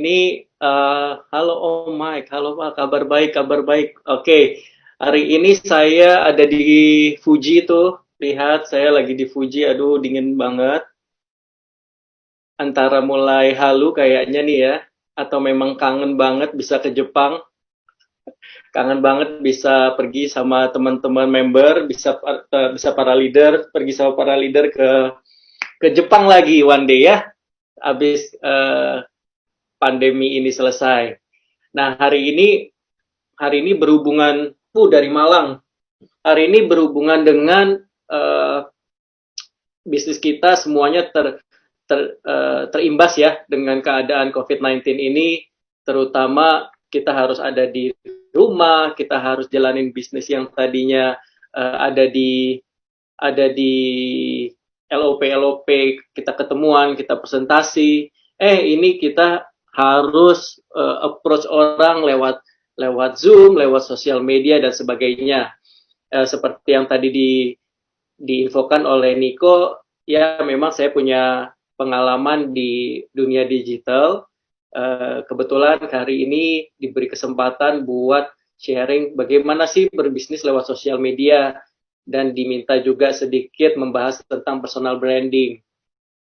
ini, halo Om Mike, halo Pak, kabar baik, kabar baik. Oke, hari ini saya ada di Fuji tuh, lihat saya lagi di Fuji, aduh dingin banget. Antara mulai halu kayaknya nih ya, atau memang kangen banget bisa ke Jepang, kangen banget bisa pergi sama teman-teman member, bisa para leader, pergi sama para leader ke Jepang lagi one day ya, habis pandemi ini selesai. Nah, hari ini berhubungan dari Malang. Hari ini berhubungan dengan bisnis kita semuanya terimbas ya dengan keadaan COVID-19 ini, terutama kita harus ada di rumah, kita harus jalanin bisnis yang tadinya ada di LOP kita ketemuan, kita presentasi. Ini kita harus approach orang lewat Zoom, lewat sosial media dan sebagainya. Seperti yang tadi diinfokan oleh Niko, ya memang saya punya pengalaman di dunia digital. Kebetulan hari ini diberi kesempatan buat sharing bagaimana sih berbisnis lewat sosial media dan diminta juga sedikit membahas tentang personal branding.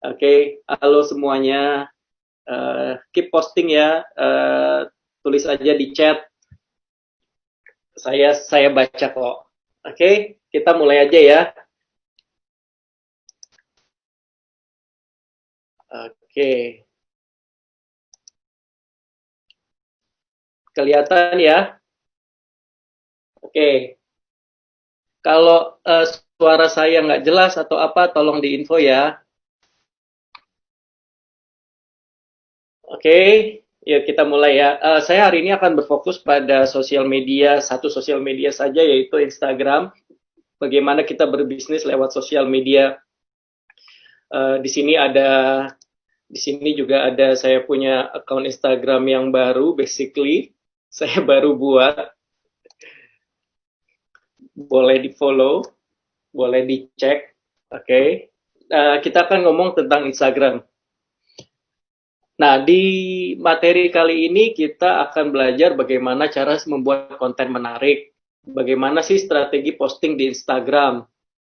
Oke, halo semuanya. Keep posting ya, tulis aja di chat. Saya baca kok. Oke, kita mulai aja ya. Oke. Kelihatan ya? Oke. Kalau suara saya nggak jelas atau apa, tolong diinfo ya. Oke, ya kita mulai ya. Saya hari ini akan berfokus pada sosial media, satu sosial media saja yaitu Instagram. Bagaimana kita berbisnis lewat sosial media. Di sini juga ada saya punya akun Instagram yang baru, basically saya baru buat. Boleh di follow, boleh dicek. Oke. Kita akan ngomong tentang Instagram. Nah, di materi kali ini kita akan belajar bagaimana cara membuat konten menarik, bagaimana sih strategi posting di Instagram,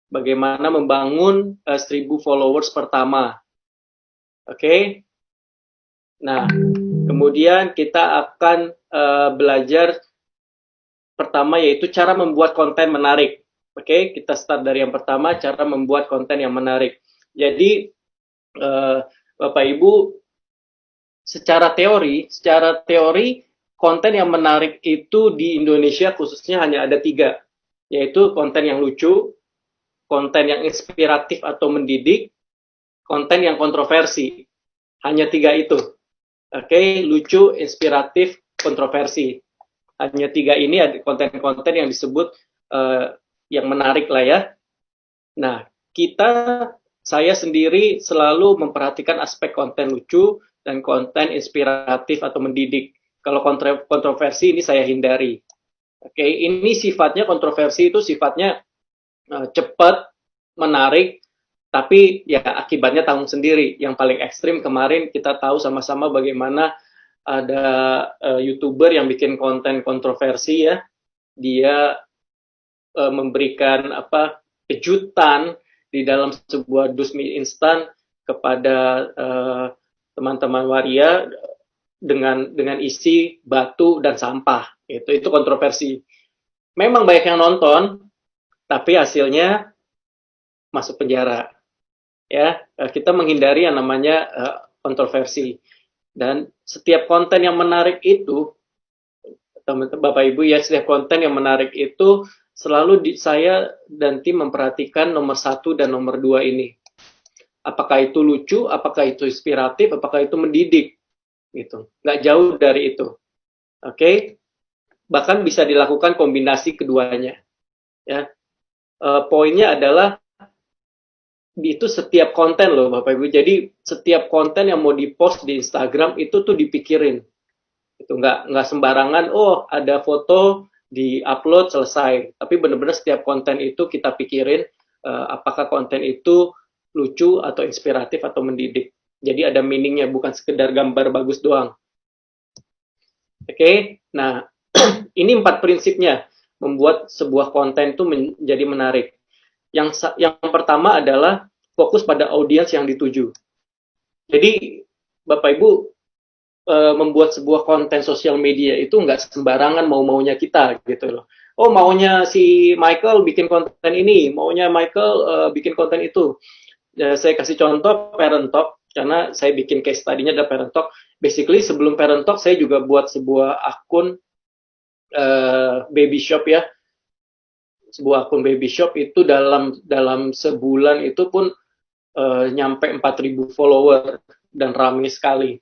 bagaimana membangun 1.000 followers pertama. Oke. Nah, kemudian kita akan belajar pertama yaitu cara membuat konten menarik. Oke, kita start dari yang pertama, cara membuat konten yang menarik. Jadi, Bapak Ibu, secara teori konten yang menarik itu di Indonesia khususnya hanya ada 3, yaitu konten yang lucu, konten yang inspiratif atau mendidik, konten yang kontroversi. Hanya 3 itu. Oke, lucu, inspiratif, kontroversi. Hanya 3 ini ada konten-konten yang disebut yang menarik lah ya. Nah, saya sendiri selalu memperhatikan aspek konten lucu dan konten inspiratif atau mendidik. Kalau kontroversi ini saya hindari. Oke, ini sifatnya kontroversi itu sifatnya cepat, menarik, tapi ya akibatnya tanggung sendiri. Yang paling ekstrim kemarin kita tahu sama-sama bagaimana ada YouTuber yang bikin konten kontroversi ya. Dia memberikan kejutan di dalam sebuah dus mie instan kepada teman-teman waria dengan isi batu dan sampah. Itu kontroversi. Memang banyak yang nonton, tapi hasilnya masuk penjara. Ya, kita menghindari yang namanya kontroversi. Dan setiap konten yang menarik itu, teman-teman Bapak Ibu ya, setiap konten yang menarik itu selalu saya dan tim memperhatikan nomor 1 dan nomor 2 ini. Apakah itu lucu, apakah itu inspiratif, apakah itu mendidik, gitu. Nggak jauh dari itu. Oke? Bahkan bisa dilakukan kombinasi keduanya. Ya. Poinnya adalah itu setiap konten loh Bapak Ibu. Jadi setiap konten yang mau dipost di Instagram itu tuh dipikirin. Itu nggak sembarangan, ada foto di-upload selesai. Tapi benar-benar setiap konten itu kita pikirin apakah konten itu lucu atau inspiratif atau mendidik. Jadi ada meaningnya, bukan sekedar gambar bagus doang. Oke, nah ini 4 prinsipnya membuat sebuah konten itu menjadi menarik. Yang pertama adalah fokus pada audiens yang dituju. Jadi Bapak Ibu, membuat sebuah konten sosial media itu nggak sembarangan mau-maunya kita gitu loh. Oh, maunya si Michael bikin konten ini, maunya Michael bikin konten itu. Ya, saya kasih contoh Parent Talk karena saya bikin case tadinya ada Parent Talk. Basically sebelum Parent Talk saya juga buat sebuah akun baby shop ya. Sebuah akun baby shop itu dalam sebulan itu pun nyampe 4.000 follower dan ramai sekali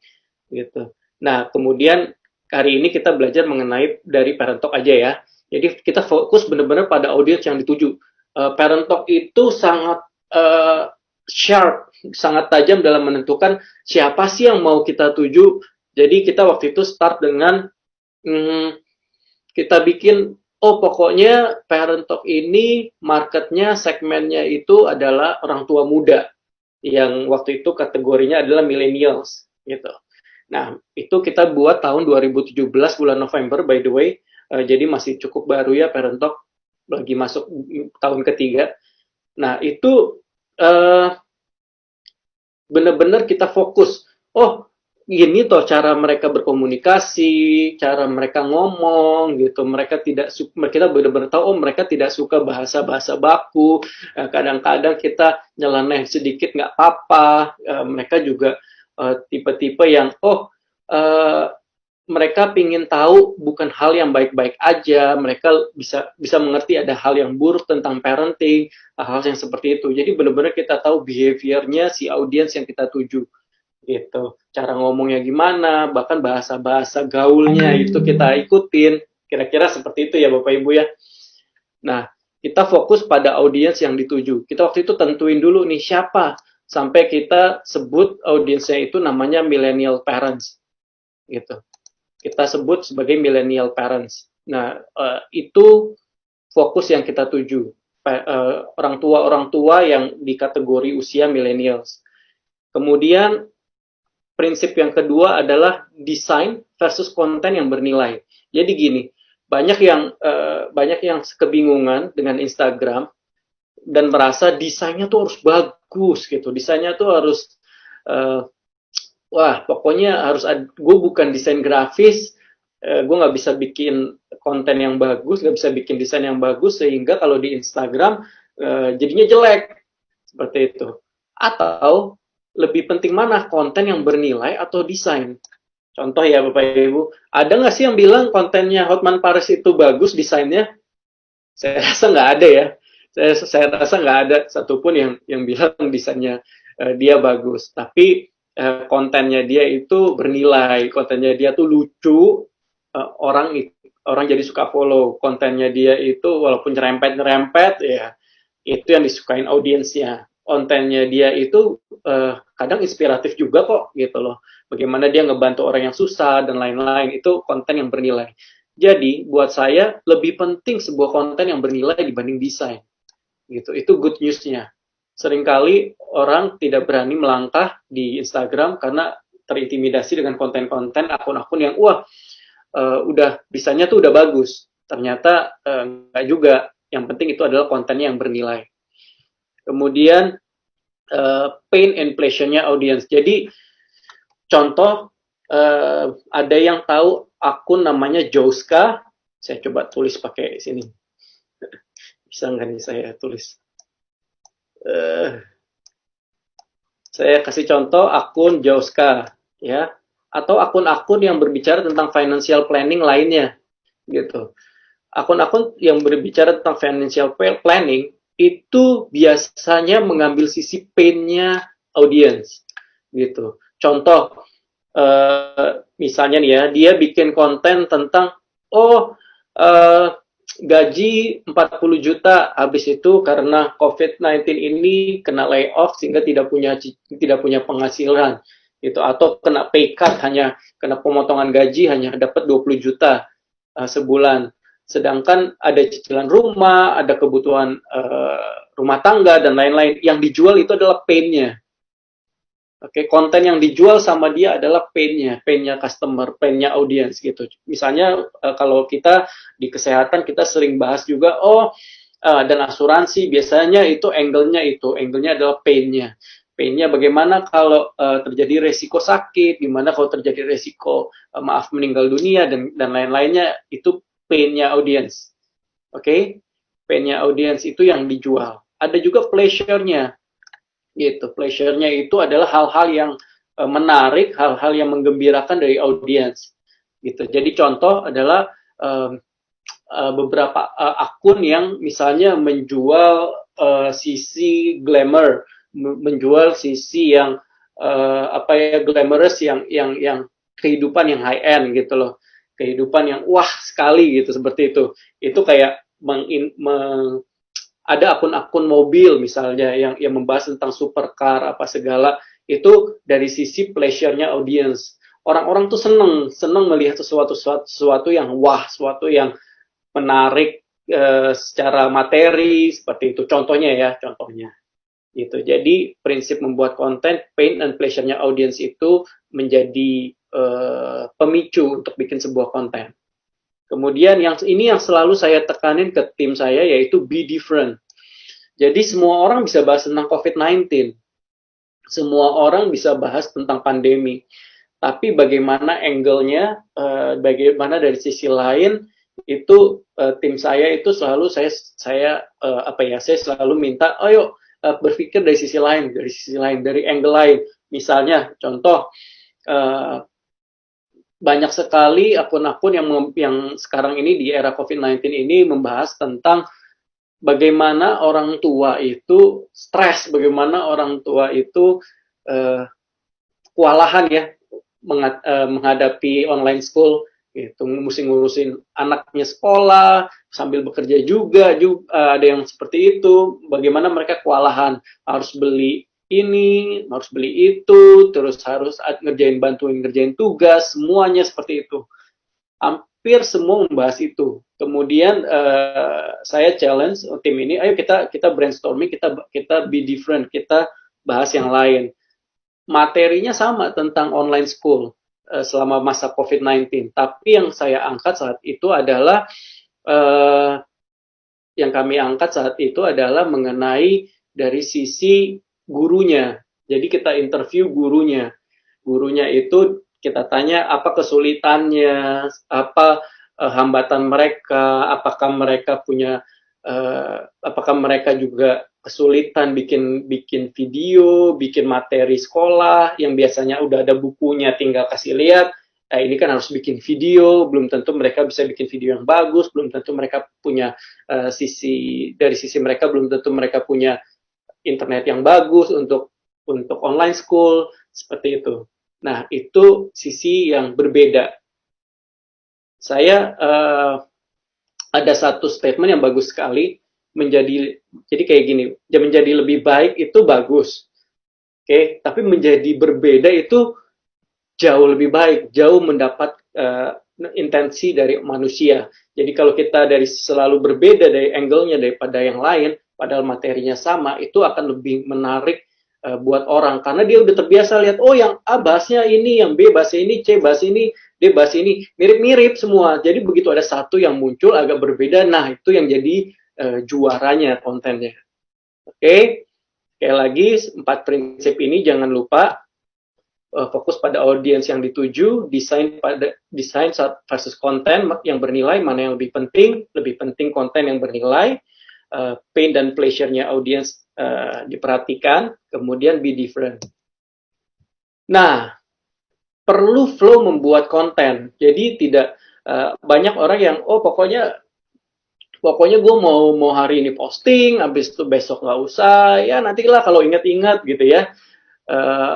gitu. Nah, kemudian hari ini kita belajar mengenai dari Parent Talk aja ya. Jadi kita fokus benar-benar pada audiens yang dituju. Parent Talk itu sangat sharp, sangat tajam dalam menentukan siapa sih yang mau kita tuju. Jadi kita waktu itu start dengan kita bikin, oh pokoknya Parent Talk ini marketnya, segmennya itu adalah orang tua muda yang waktu itu kategorinya adalah millennials gitu. Nah, itu kita buat tahun 2017 bulan November by the way. Jadi masih cukup baru ya Parent Talk, lagi masuk tahun ketiga. Nah, itu benar-benar kita fokus. Oh, gini toh cara mereka berkomunikasi, cara mereka ngomong gitu. Mereka tidak kita benar-benar tahu oh mereka tidak suka bahasa-bahasa baku. Kadang-kadang kita nyeleneh sedikit nggak apa-apa. Mereka juga tipe-tipe yang mereka ingin tahu bukan hal yang baik-baik aja, mereka bisa mengerti ada hal yang buruk tentang parenting, hal yang seperti itu. Jadi benar-benar kita tahu behaviornya si audiens yang kita tuju gitu. Cara ngomongnya gimana, bahkan bahasa-bahasa gaulnya itu kita ikutin. Kira-kira seperti itu ya Bapak Ibu ya. Nah, kita fokus pada audiens yang dituju. Kita waktu itu tentuin dulu nih siapa, sampai kita sebut audiensnya itu namanya millennial parents gitu. Kita sebut sebagai millennial parents. Nah, itu fokus yang kita tuju. Orang tua yang di kategori usia millennials. Kemudian prinsip yang kedua adalah desain versus konten yang bernilai. Jadi gini, banyak yang kebingungan dengan Instagram dan merasa desainnya tuh harus bagus gitu. Desainnya tuh harus wah pokoknya harus gue bukan desain grafis, gue nggak bisa bikin konten yang bagus, nggak bisa bikin desain yang bagus sehingga kalau di Instagram jadinya jelek seperti itu. Atau lebih penting mana konten yang bernilai atau desain? Contoh ya Bapak Ibu, ada nggak sih yang bilang kontennya Hotman Paris itu bagus desainnya? Saya rasa nggak ada ya. Saya rasa nggak ada satupun yang bilang desainnya dia bagus. Tapi kontennya dia itu bernilai, kontennya dia tuh lucu, orang jadi suka follow. Kontennya dia itu walaupun nyerempet-nyerempet ya, itu yang disukain audiensnya. Kontennya dia itu kadang inspiratif juga kok gitu loh. Bagaimana dia ngebantu orang yang susah dan lain-lain, itu konten yang bernilai. Jadi buat saya lebih penting sebuah konten yang bernilai dibanding desain. Gitu. Itu good news-nya. Seringkali orang tidak berani melangkah di Instagram karena terintimidasi dengan konten-konten akun-akun yang udah bisanya tuh udah bagus. Ternyata enggak juga. Yang penting itu adalah kontennya yang bernilai. Kemudian pain and pleasure-nya audience. Jadi contoh ada yang tahu akun namanya Joska. Saya coba tulis pakai sini. Bisa nggak nih saya tulis? Saya kasih contoh akun Joska, ya, atau akun-akun yang berbicara tentang financial planning lainnya, gitu. Akun-akun yang berbicara tentang financial planning itu biasanya mengambil sisi pain-nya audience, gitu. Contoh, misalnya nih ya, dia bikin konten tentang, gaji 40 juta, habis itu karena COVID-19 ini kena layoff sehingga tidak punya penghasilan gitu, atau kena pay cut, hanya kena pemotongan gaji hanya dapat 20 juta sebulan. Sedangkan ada cicilan rumah, ada kebutuhan rumah tangga dan lain-lain. Yang dijual itu adalah pain-nya. Oke, konten yang dijual sama dia adalah pain-nya customer, pain-nya audience gitu. Misalnya kalau kita di kesehatan kita sering bahas juga, dan asuransi biasanya itu angle-nya adalah pain-nya. Pain-nya bagaimana kalau terjadi resiko sakit, gimana kalau terjadi resiko maaf meninggal dunia dan lain-lainnya, itu pain-nya audience. Oke, pain-nya audience itu yang dijual. Ada juga pleasure-nya gitu. Pleasure-nya itu adalah hal-hal yang menarik, hal-hal yang menggembirakan dari audiens gitu. Jadi contoh adalah beberapa akun yang misalnya menjual sisi glamour, menjual sisi yang glamorous, yang kehidupan yang high end gitu loh, kehidupan yang wah sekali gitu, seperti itu. Itu kayak ada akun-akun mobil misalnya yang membahas tentang supercar apa segala, itu dari sisi pleasure-nya audience. Orang-orang tuh seneng melihat sesuatu yang wah, sesuatu yang menarik secara materi, seperti itu. Contohnya gitu. Jadi prinsip membuat konten, pain and pleasure-nya audience itu menjadi pemicu untuk bikin sebuah konten. Kemudian yang selalu saya tekanin ke tim saya, yaitu be different. Jadi semua orang bisa bahas tentang COVID-19. Semua orang bisa bahas tentang pandemi. Tapi bagaimana angle-nya, bagaimana dari sisi lain, itu tim saya itu selalu saya selalu minta, ayo berpikir dari sisi lain, dari angle lain. Misalnya contoh, banyak sekali akun-akun yang sekarang ini di era COVID-19 ini membahas tentang bagaimana orang tua itu stres, bagaimana orang tua itu kewalahan ya menghadapi online school, gitu, mesti ngurusin anaknya sekolah sambil bekerja juga, ada yang seperti itu. Bagaimana mereka kewalahan, harus beli ini, harus beli itu, terus harus bantuin ngerjain tugas, semuanya seperti itu. Hampir semua membahas itu. Kemudian saya challenge tim ini, ayo kita brainstorming, kita be different, kita bahas yang lain. Materinya sama tentang online school selama masa COVID-19, tapi yang saya angkat saat itu adalah mengenai dari sisi gurunya. Jadi kita interview gurunya. Gurunya itu kita tanya apa kesulitannya, apa hambatan mereka, apakah mereka juga kesulitan bikin video, bikin materi sekolah yang biasanya udah ada bukunya tinggal kasih lihat. Ini kan harus bikin video, belum tentu mereka bisa bikin video yang bagus, belum tentu mereka punya dari sisi mereka belum tentu mereka punya internet yang bagus untuk online school, seperti itu. Nah, itu sisi yang berbeda. Saya ada satu statement yang bagus sekali, jadi kayak gini, menjadi lebih baik itu bagus, oke, tapi menjadi berbeda itu jauh lebih baik, jauh mendapat intensi dari manusia. Jadi kalau kita selalu berbeda dari angle-nya daripada yang lain, padahal materinya sama, itu akan lebih menarik buat orang, karena dia udah terbiasa lihat, yang A bahasnya ini, yang B bahasnya ini, C bahas ini, D bahas ini, mirip-mirip semua. Jadi begitu ada satu yang muncul agak berbeda, nah itu yang jadi juaranya kontennya. Oke, sekali lagi 4 prinsip ini jangan lupa. Fokus pada audiens yang dituju, desain versus konten yang bernilai, mana yang lebih penting konten yang bernilai, pain dan pleasure-nya audiens diperhatikan, kemudian be different. Nah, perlu flow membuat konten. Jadi tidak banyak orang yang pokoknya gue mau hari ini posting, habis itu besok nggak usah, ya nantilah kalau ingat-ingat gitu ya.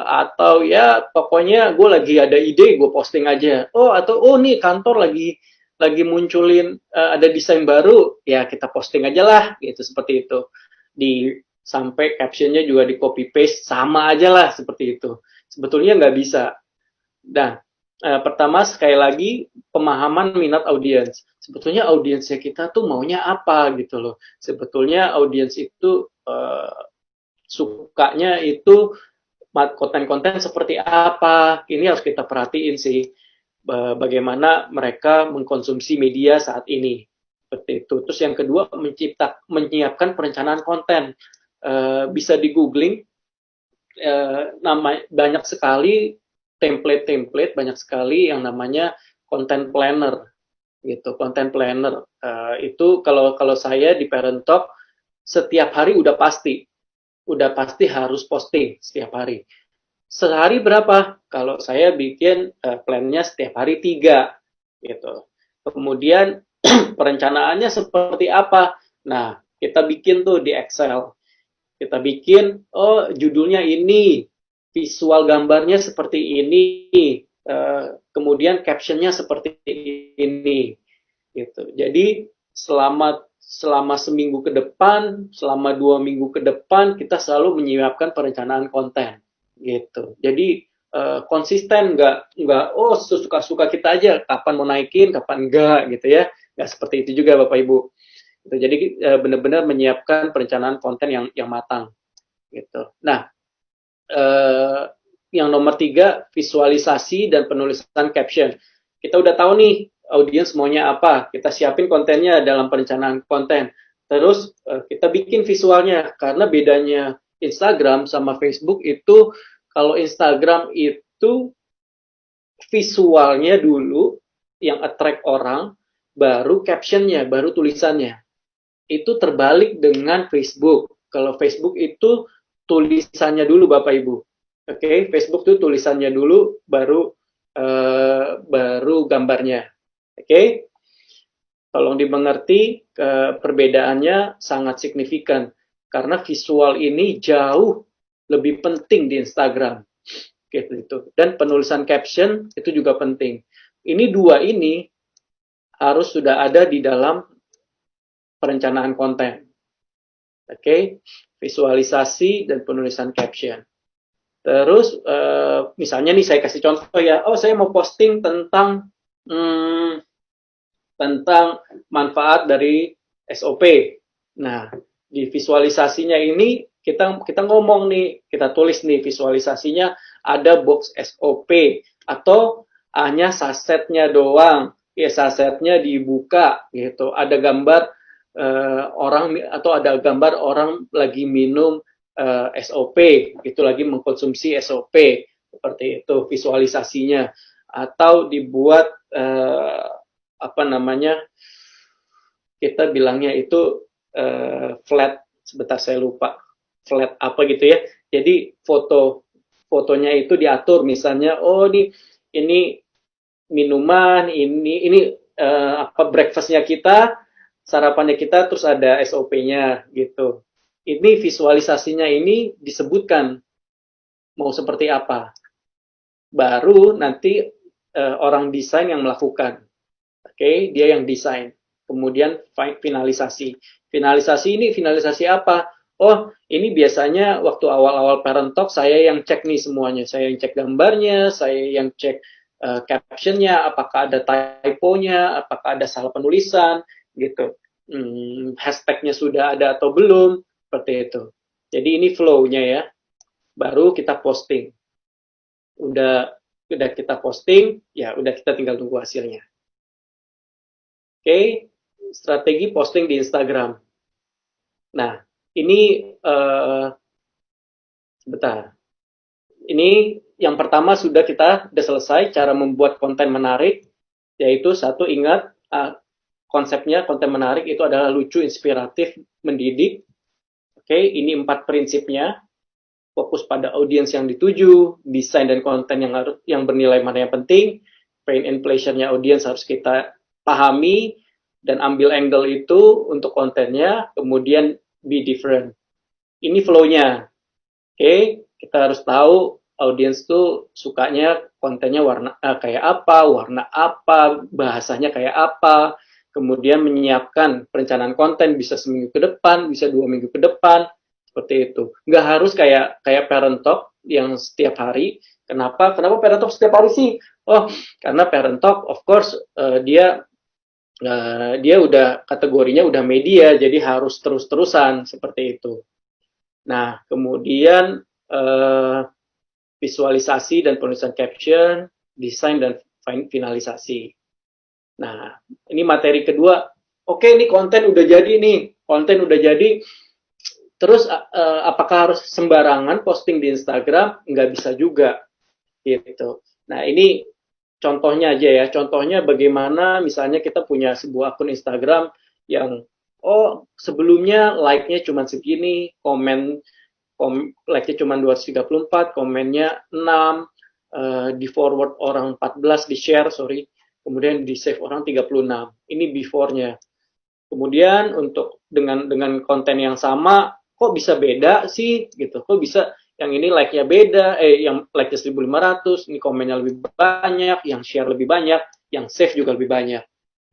Atau ya pokoknya gue lagi ada ide, gue posting aja. Atau nih kantor lagi munculin ada desain baru, ya kita posting aja lah, gitu, seperti itu. Sampai captionnya juga di copy paste sama aja lah, seperti itu. Sebetulnya nggak bisa. Nah, pertama sekali lagi pemahaman minat audiens. Sebetulnya audiensnya kita tuh maunya apa gitu loh. Sebetulnya audiens itu sukanya itu konten-konten seperti apa, ini harus kita perhatiin sih, bagaimana mereka mengkonsumsi media saat ini. Seperti itu. Terus yang kedua, menyiapkan perencanaan konten. Bisa di googling, banyak sekali template-template, banyak sekali yang namanya content planner gitu. Content planner itu kalau saya di Parent Talk setiap hari udah pasti harus posting setiap hari. Sehari berapa? Kalau saya bikin plannya setiap hari 3 gitu. Kemudian perencanaannya seperti apa? Nah, kita bikin tuh di Excel. Kita bikin, oh judulnya ini, visual gambarnya seperti ini, kemudian captionnya seperti ini, gitu. Jadi selama seminggu ke depan, selama 2 minggu ke depan, kita selalu menyiapkan perencanaan konten, gitu. Jadi konsisten, nggak oh suka-suka kita aja, kapan mau naikin, kapan enggak, gitu ya. Nggak seperti itu juga Bapak Ibu. Gitu. Jadi benar-benar menyiapkan perencanaan konten yang matang. Gitu. Nah, yang nomor 3, visualisasi dan penulisan caption. Kita udah tahu nih audiens maunya apa, kita siapin kontennya dalam perencanaan konten. Terus kita bikin visualnya, karena bedanya Instagram sama Facebook itu, kalau Instagram itu visualnya dulu yang attract orang, baru captionnya, baru tulisannya. Itu terbalik dengan Facebook. Kalau Facebook itu tulisannya dulu Bapak Ibu. Oke, Facebook itu tulisannya dulu, baru gambarnya. Oke, tolong dimengerti, perbedaannya sangat signifikan karena visual ini jauh lebih penting di Instagram. Gitu. Dan penulisan caption itu juga penting. Ini dua ini harus sudah ada di dalam perencanaan konten. Oke, visualisasi dan penulisan caption. Terus misalnya nih saya kasih contoh ya, oh saya mau posting tentang manfaat dari SOP. Nah, di visualisasinya ini kita ngomong nih, kita tulis nih visualisasinya ada box SOP atau hanya sasetnya doang. Ya sasetnya dibuka gitu. Ada gambar orang atau ada gambar orang lagi minum SOP, itu lagi mengkonsumsi SOP, seperti itu visualisasinya. Atau dibuat apa namanya, kita bilangnya itu flat, sebentar saya lupa, flat apa gitu ya. Jadi fotonya itu diatur, misalnya oh ini minuman, ini apa breakfastnya kita, sarapannya kita, terus ada SOP-nya gitu. Ini visualisasinya ini disebutkan mau seperti apa. Baru nanti orang desain yang melakukan. Oke, dia yang desain. Kemudian finalisasi. Finalisasi apa? Oh, ini biasanya waktu awal-awal Parent Talk saya yang cek nih semuanya. Saya yang cek gambarnya, saya yang cek captionnya, apakah ada typo-nya, apakah ada salah penulisan, gitu. Hashtagnya sudah ada atau belum, seperti itu. Jadi ini flow-nya ya. Baru kita posting. Udah kita posting, ya udah kita tinggal tunggu hasilnya. Oke, strategi posting di Instagram. Nah, ini sebentar. Ini yang pertama sudah selesai cara membuat konten menarik, yaitu satu, ingat konsepnya konten menarik itu adalah lucu, inspiratif, mendidik. Oke, ini 4 prinsipnya. Fokus pada audiens yang dituju, desain dan konten yang bernilai mana yang penting, pain and pleasure-nya audiens harus kita pahami, dan ambil angle itu untuk kontennya, kemudian be different. Ini flow-nya. Oke, kita harus tahu audiens tuh sukanya kontennya kayak apa, warna apa, bahasanya kayak apa, kemudian menyiapkan perencanaan konten bisa seminggu ke depan, bisa 2 minggu ke depan, seperti itu. Nggak harus kayak Parent Talk yang setiap hari. Kenapa Parent Talk setiap hari sih? Oh, karena Parent Talk of course dia udah kategorinya udah media, jadi harus terus-terusan seperti itu. Nah, kemudian visualisasi dan penulisan caption, desain dan finalisasi. Nah, ini materi kedua. Oke, ini konten udah jadi nih. Konten udah jadi. Terus apakah harus sembarangan posting di Instagram? Nggak bisa juga, gitu. Nah, ini contohnya aja ya. Contohnya bagaimana misalnya kita punya sebuah akun Instagram yang sebelumnya like-nya cuma segini, like-nya cuma 234, komennya 6, di forward orang 14, di share, sorry, kemudian di save orang 36. Ini before-nya. Kemudian untuk dengan konten yang sama, kok bisa beda sih gitu. Kok bisa yang ini like-nya beda, yang like-nya 1.500, ini komennya lebih banyak, yang share lebih banyak, yang save juga lebih banyak.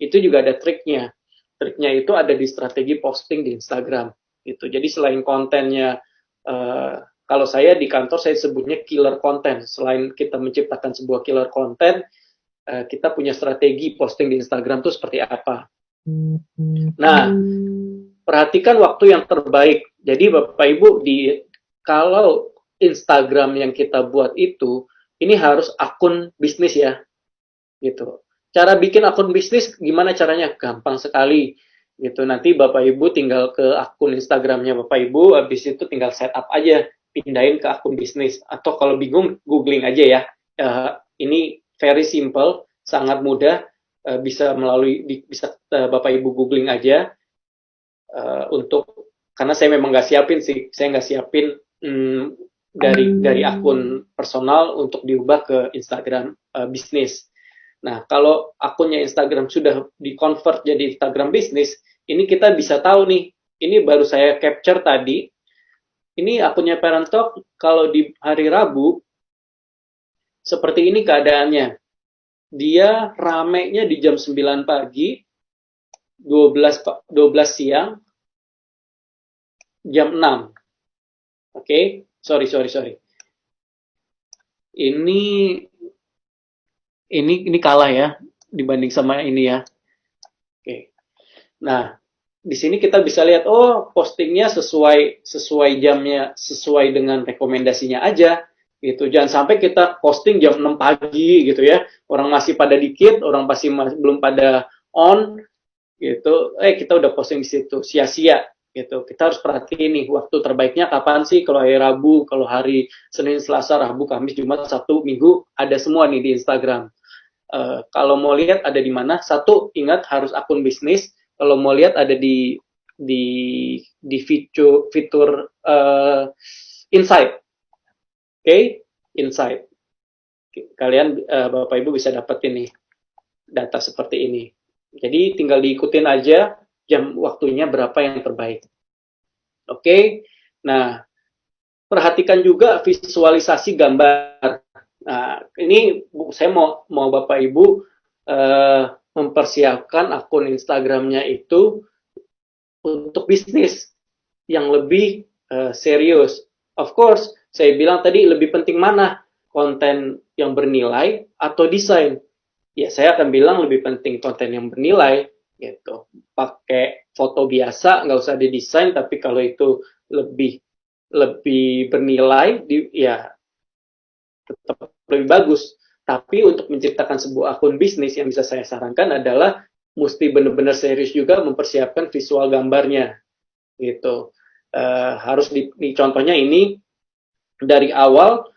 Itu juga ada triknya. Triknya itu ada di strategi posting di Instagram gitu. Jadi selain kontennya, kalau saya di kantor saya sebutnya killer content. Selain kita menciptakan sebuah killer content, kita punya strategi posting di Instagram itu seperti apa. Nah, perhatikan waktu yang terbaik. Jadi Bapak Ibu, kalau Instagram yang kita buat itu, ini harus akun bisnis ya, gitu. Cara bikin akun bisnis gimana caranya? Gampang sekali, gitu. Nanti Bapak Ibu tinggal ke akun Instagramnya Bapak Ibu, habis itu tinggal setup aja, pindahin ke akun bisnis. Atau kalau bingung, googling aja ya. Ini very simple, sangat mudah. Bisa Bapak Ibu googling aja karena saya memang nggak siapin sih, saya nggak siapin dari akun personal untuk diubah ke Instagram bisnis. Nah, kalau akunnya Instagram sudah di-convert jadi Instagram bisnis, ini kita bisa tahu nih, ini baru saya capture tadi, ini akunnya Parent Talk, kalau di hari Rabu, seperti ini keadaannya. Dia ramenya di jam 9 pagi, 12 siang, jam 6. Oke, sorry. Ini kalah ya dibanding sama ini ya. Oke. Nah, di sini kita bisa lihat postingnya sesuai jamnya, sesuai dengan rekomendasinya aja gitu. Jangan sampai kita posting jam 6 pagi gitu ya. Orang masih pada dikit, orang pasti belum pada on gitu. Kita udah posting di situ, sia-sia gitu. Kita harus perhatiin nih waktu terbaiknya kapan sih. Kalau hari Rabu, kalau hari Senin, Selasa, Rabu, Kamis, Jumat, Sabtu, Minggu ada semua nih di Instagram. Kalau mau lihat ada di mana, satu ingat harus akun bisnis. Kalau mau lihat ada di fitur Insight. Oke, Insight. Kalian Bapak Ibu bisa dapetin nih data seperti ini. Jadi tinggal diikutin aja jam waktunya berapa yang terbaik. Oke. Nah, perhatikan juga visualisasi gambar. Nah, ini saya mau Bapak Ibu mempersiapkan akun Instagramnya itu untuk bisnis yang lebih serius. Of course, saya bilang tadi lebih penting mana? Konten yang bernilai atau desain? Ya, saya akan bilang lebih penting konten yang bernilai, gitu. Pakai foto biasa, nggak usah didesain, tapi kalau itu lebih bernilai, ya tetap lebih bagus. Tapi untuk menciptakan sebuah akun bisnis yang bisa saya sarankan adalah mesti benar-benar serius juga mempersiapkan visual gambarnya, gitu. Harus contohnya ini dari awal.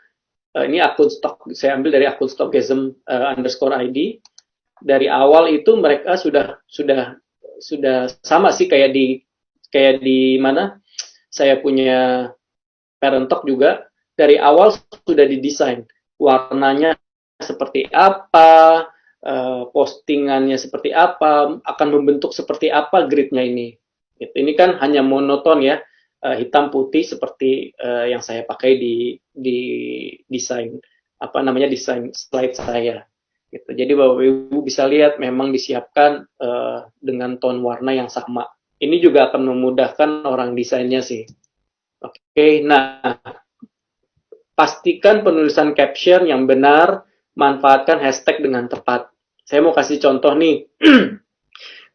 Ini akun stok, saya ambil dari akun stockism _id. Dari awal itu mereka sudah sama sih kayak di mana saya punya Parent Talk juga. Dari awal sudah didesain warnanya seperti apa, postingannya seperti apa, akan membentuk seperti apa gridnya ini. Ini kan hanya monoton ya. Hitam putih seperti yang saya pakai di desain desain slide saya gitu. Jadi Bapak Ibu bisa lihat memang disiapkan dengan tone warna yang sama. Ini juga akan memudahkan orang desainnya sih. Oke, nah pastikan penulisan caption yang benar, manfaatkan hashtag dengan tepat. Saya mau kasih contoh nih.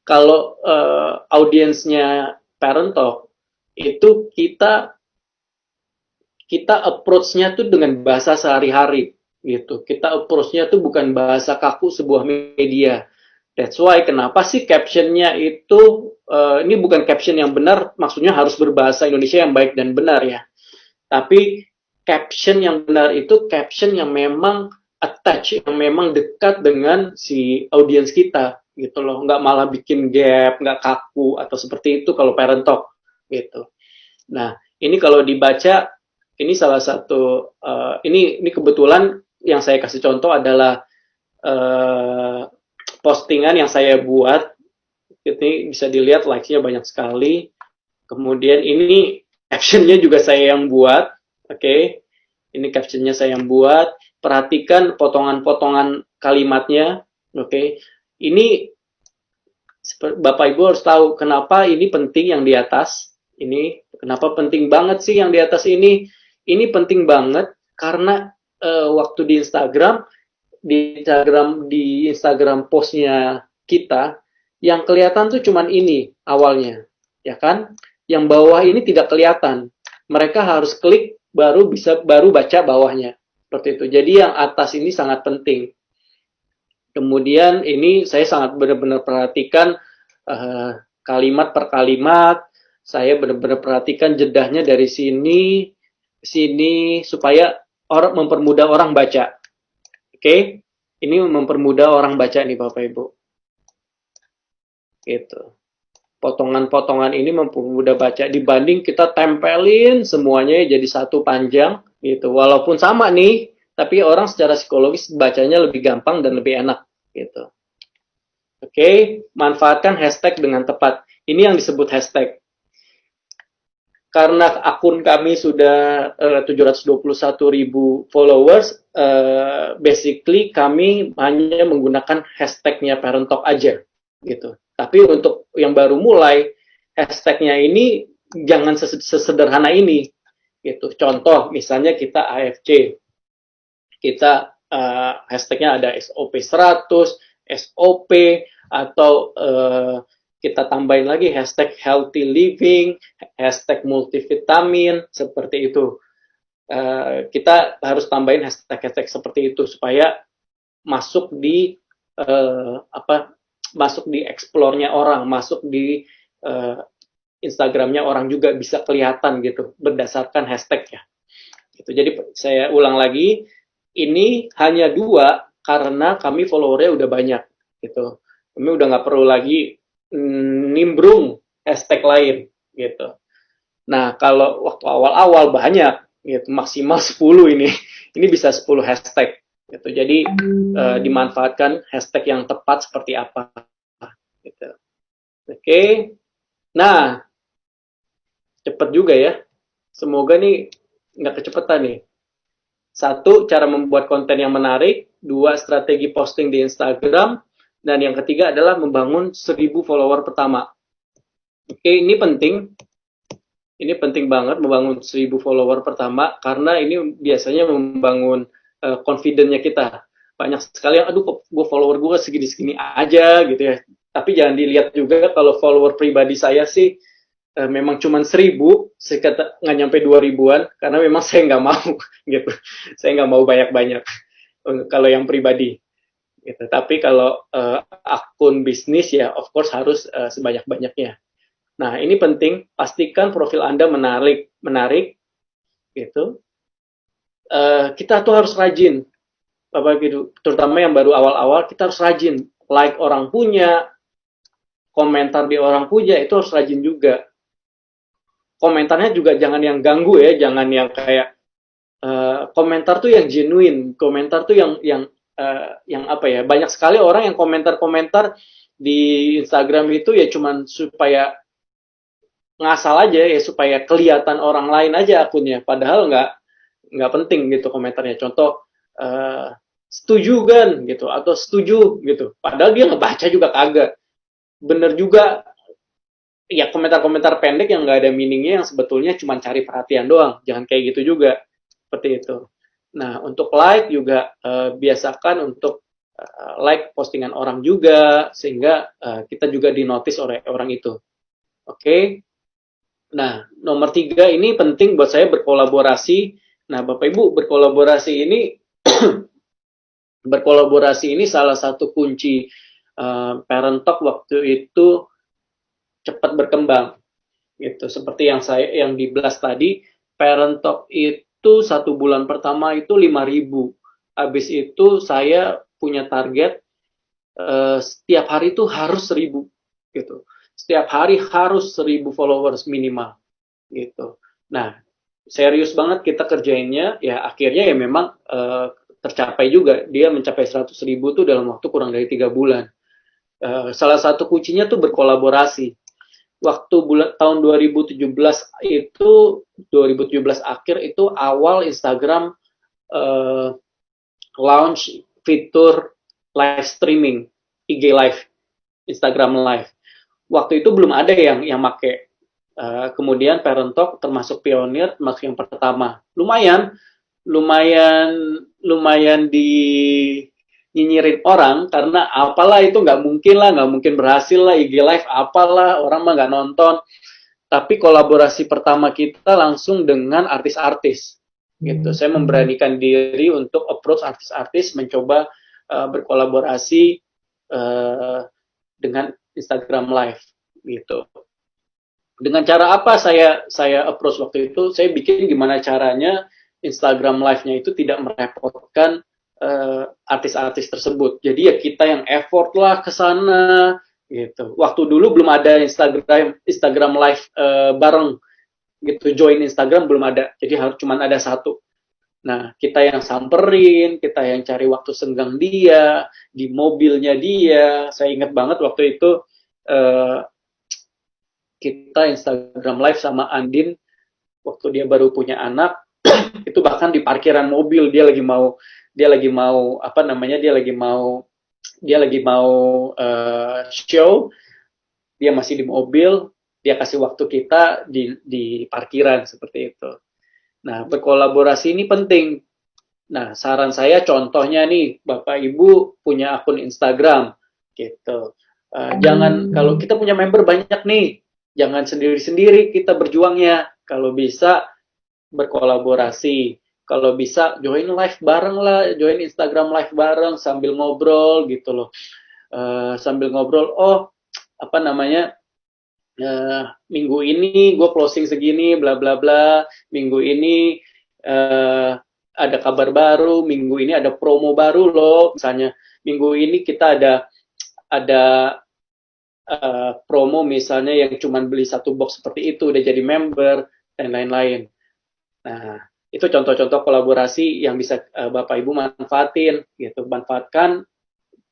Kalau audiensnya Parent Talk itu kita kita approach-nya tuh dengan bahasa sehari-hari gitu. Kita approach-nya tuh bukan bahasa kaku sebuah media. That's why kenapa sih caption-nya itu ini bukan caption yang benar, maksudnya harus berbahasa Indonesia yang baik dan benar ya. Tapi caption yang benar itu caption yang memang attach, yang memang dekat dengan si audiens kita gitu loh, nggak malah bikin gap, nggak kaku atau seperti itu kalau parent talk gitu. Nah, ini kalau dibaca, ini salah satu, ini kebetulan yang saya kasih contoh adalah uh, postingan yang saya buat. Ini bisa dilihat likes-nya banyak sekali. Kemudian ini caption-nya juga saya yang buat, oke? Okay? Ini caption-nya saya yang buat. Perhatikan potongan-potongan kalimatnya, oke? Okay? Ini Bapak Ibu harus tahu kenapa ini penting yang di atas. Ini kenapa penting banget sih yang di atas ini? Ini penting banget karena waktu di Instagram postnya kita yang kelihatan tuh cuman ini awalnya, ya kan? Yang bawah ini tidak kelihatan. Mereka harus klik baru baca bawahnya. Seperti itu. Jadi yang atas ini sangat penting. Kemudian ini saya sangat benar-benar perhatikan kalimat per kalimat. Saya benar-benar perhatikan jedahnya dari sini supaya mempermudah orang baca. Oke, ini mempermudah orang baca nih Bapak Ibu. Gitu. Potongan-potongan ini mempermudah baca dibanding kita tempelin semuanya jadi satu panjang gitu. Walaupun sama nih, tapi orang secara psikologis bacanya lebih gampang dan lebih enak gitu. Oke, manfaatkan hashtag dengan tepat. Ini yang disebut hashtag. Karena akun kami sudah 721.000 followers, basically kami hanya menggunakan hashtagnya Parent Talk aja gitu. Tapi untuk yang baru mulai, hashtagnya ini jangan sesederhana ini gitu. Contoh misalnya kita AFC, kita hashtagnya ada SOP 100, SOP, atau kita tambahin lagi hashtag healthy living, hashtag multivitamin, seperti itu. Kita harus tambahin hashtag-hashtag seperti itu supaya masuk di masuk di explore-nya orang, masuk di Instagram-nya orang juga bisa kelihatan gitu berdasarkan hashtag-nya. Gitu. Jadi saya ulang lagi, ini hanya 2 karena kami followernya udah banyak gitu. Kami udah nggak perlu lagi nimbrung hashtag lain gitu. Nah, kalau waktu awal-awal banyak gitu, maksimal 10 ini. Ini bisa 10 hashtag gitu. Jadi dimanfaatkan hashtag yang tepat seperti apa gitu. Oke. Nah, cepet juga ya. Semoga nih nggak kecepatan nih. 1, cara membuat konten yang menarik. 2, strategi posting di Instagram. Dan yang ketiga adalah membangun 1000 follower pertama. Oke, ini penting. Ini penting banget membangun 1000 follower pertama karena ini biasanya membangun confidence-nya kita. Banyak sekali yang, aduh kok gue follower gue segini-segini aja gitu ya. Tapi jangan dilihat juga kalau follower pribadi saya sih memang cuma 1000, saya kata nggak nyampe 2000-an karena memang saya nggak mau gitu. Saya nggak mau banyak-banyak kalau yang pribadi. Gitu. Tapi kalau akun bisnis ya of course harus sebanyak-banyaknya. Nah, ini penting, pastikan profil Anda menarik gitu. Kita tuh harus rajin. Bapak gitu, terutama yang baru awal-awal kita harus rajin. Like orang punya, komentar di orang punya itu harus rajin juga. Komentarnya juga jangan yang ganggu ya, jangan yang kayak komentar tuh yang genuine, komentar tuh yang apa ya, banyak sekali orang yang komentar-komentar di Instagram itu ya cuman supaya ngasal aja ya supaya kelihatan orang lain aja akunnya, padahal nggak penting gitu komentarnya. Contoh setuju kan gitu atau setuju gitu, padahal dia ngebaca juga kagak. Bener juga ya komentar-komentar pendek yang nggak ada meaningnya yang sebetulnya cuma cari perhatian doang, jangan kayak gitu juga seperti itu. Nah, untuk like juga biasakan untuk like postingan orang juga sehingga kita juga dinotis oleh orang itu. Oke. Nah, nomor tiga ini penting buat saya berkolaborasi. Nah, Bapak Ibu, berkolaborasi ini salah satu kunci Parent Talk waktu itu cepat berkembang. Gitu. Seperti yang di Blast tadi, Parent Talk itu 1 bulan pertama itu 5.000. Habis itu saya punya target setiap hari itu harus 1.000 gitu. Setiap hari harus 1.000 followers minimal gitu. Nah, serius banget kita kerjainnya, ya akhirnya ya memang tercapai juga. Dia mencapai 100.000 tuh dalam waktu kurang dari 3 bulan. Salah satu kuncinya tuh berkolaborasi. Waktu tahun 2017 itu, 2017 akhir itu awal Instagram uh, launch fitur live streaming, IG Live, Instagram Live. Waktu itu belum ada yang make. Kemudian Parent Talk termasuk pionir, termasuk yang pertama. Lumayan, lumayan nyinyirin orang karena apalah itu nggak mungkin berhasil lah IG Live apalah orang mah nggak nonton. Tapi kolaborasi pertama kita langsung dengan artis-artis gitu. Saya memberanikan diri untuk approach artis-artis, mencoba berkolaborasi dengan Instagram Live gitu. Dengan cara apa saya approach waktu itu? Saya bikin gimana caranya Instagram Live-nya itu tidak merepotkan artis-artis tersebut. Jadi ya kita yang effort lah ke sana gitu. Waktu dulu belum ada Instagram Live bareng gitu, join Instagram belum ada. Jadi harus cuman ada satu. Nah, kita yang samperin, kita yang cari waktu senggang dia, di mobilnya dia. Saya ingat banget waktu itu kita Instagram Live sama Andin waktu dia baru punya anak. Itu bahkan di parkiran mobil dia lagi mau apa namanya dia lagi mau show, dia masih di mobil, dia kasih waktu kita di parkiran seperti itu. Nah, berkolaborasi ini penting. Nah, saran saya contohnya nih, Bapak Ibu punya akun Instagram gitu. Jangan, kalau kita punya member banyak nih, jangan sendiri-sendiri kita berjuangnya. Kalau bisa berkolaborasi. Kalau bisa join live bareng lah, join Instagram live bareng sambil ngobrol gitu loh. Sambil ngobrol, oh apa namanya, minggu ini gue closing segini, bla bla bla. Minggu ini ada kabar baru, minggu ini ada promo baru loh. Misalnya minggu ini kita ada promo misalnya yang cuma beli satu box seperti itu udah jadi member dan lain-lain. Nah, itu contoh-contoh kolaborasi yang bisa Bapak Ibu manfaatin gitu. Manfaatkan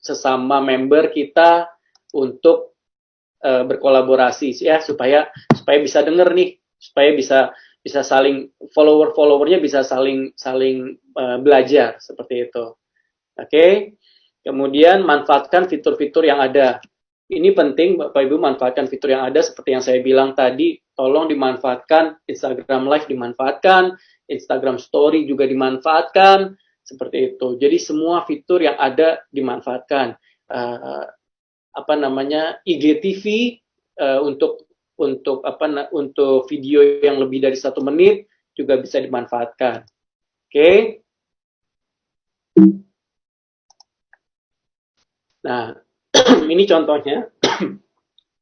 sesama member kita untuk berkolaborasi ya supaya bisa denger nih, supaya bisa saling followernya bisa saling belajar seperti itu. Oke. Kemudian manfaatkan fitur-fitur yang ada. Ini penting Bapak Ibu manfaatkan fitur yang ada seperti yang saya bilang tadi, tolong dimanfaatkan, Instagram Live dimanfaatkan, Instagram Story juga dimanfaatkan, seperti itu. Jadi semua fitur yang ada dimanfaatkan. Apa namanya IGTV untuk video yang lebih dari 1 menit juga bisa dimanfaatkan. Oke. Nah, ini contohnya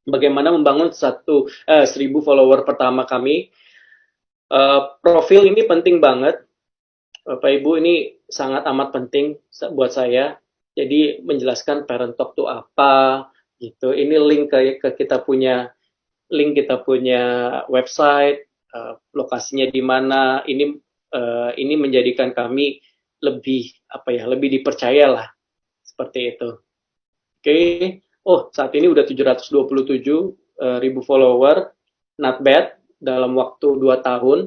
bagaimana membangun 1.000 follower pertama kami. Profil ini penting banget, Bapak Ibu, ini sangat amat penting buat saya. Jadi menjelaskan Parent Talk itu apa, gitu. Ini link ke kita punya website, lokasinya di mana. Ini menjadikan kami lebih dipercaya lah, seperti itu. Oke. Oh, saat ini udah 727.000 follower, not bad, dalam waktu 2 tahun.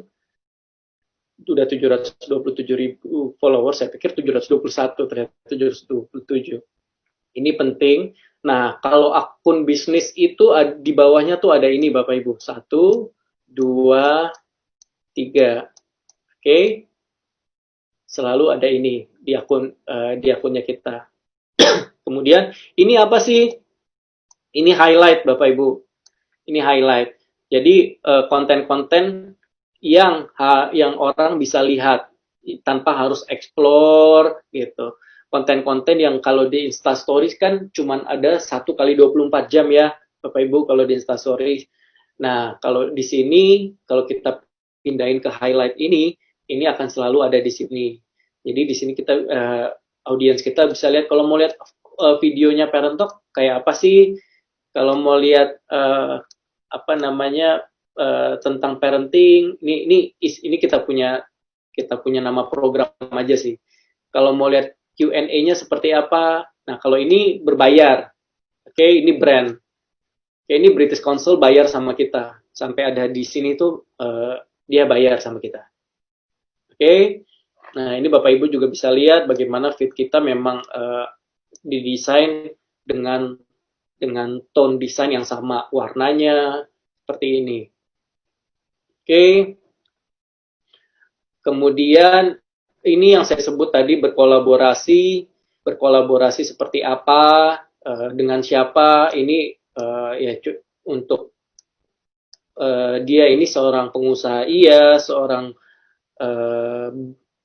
Udah 727.000 follower, saya pikir 721, ternyata 727. Ini penting. Nah, kalau akun bisnis itu di bawahnya tuh ada ini Bapak Ibu. 1, 2, 3. Oke. Selalu ada ini di akunnya kita. Kemudian ini apa sih? Ini highlight Bapak Ibu. Ini highlight. Jadi konten-konten yang orang bisa lihat tanpa harus explore gitu. Konten-konten yang kalau di Insta Stories kan cuman ada 1 kali 24 jam ya, Bapak Ibu kalau di Insta Stories. Nah, kalau di sini kalau kita pindahin ke highlight ini akan selalu ada di sini. Jadi di sini kita audiens kita bisa lihat kalau mau lihat videonya Parent Talk kayak apa sih, kalau mau lihat apa namanya tentang parenting, ini kita punya nama program aja sih. Kalau mau lihat Q&A-nya seperti apa, nah kalau ini berbayar, oke, ini brand, oke, ini British Council bayar sama kita, sampai ada di sini tuh dia bayar sama kita, oke. Nah ini Bapak Ibu juga bisa lihat bagaimana feed kita memang didesain dengan tone desain yang sama, warnanya seperti ini. Oke. Kemudian ini yang saya sebut tadi berkolaborasi seperti apa, dengan siapa, ini ya untuk dia ini seorang pengusaha iya, seorang uh,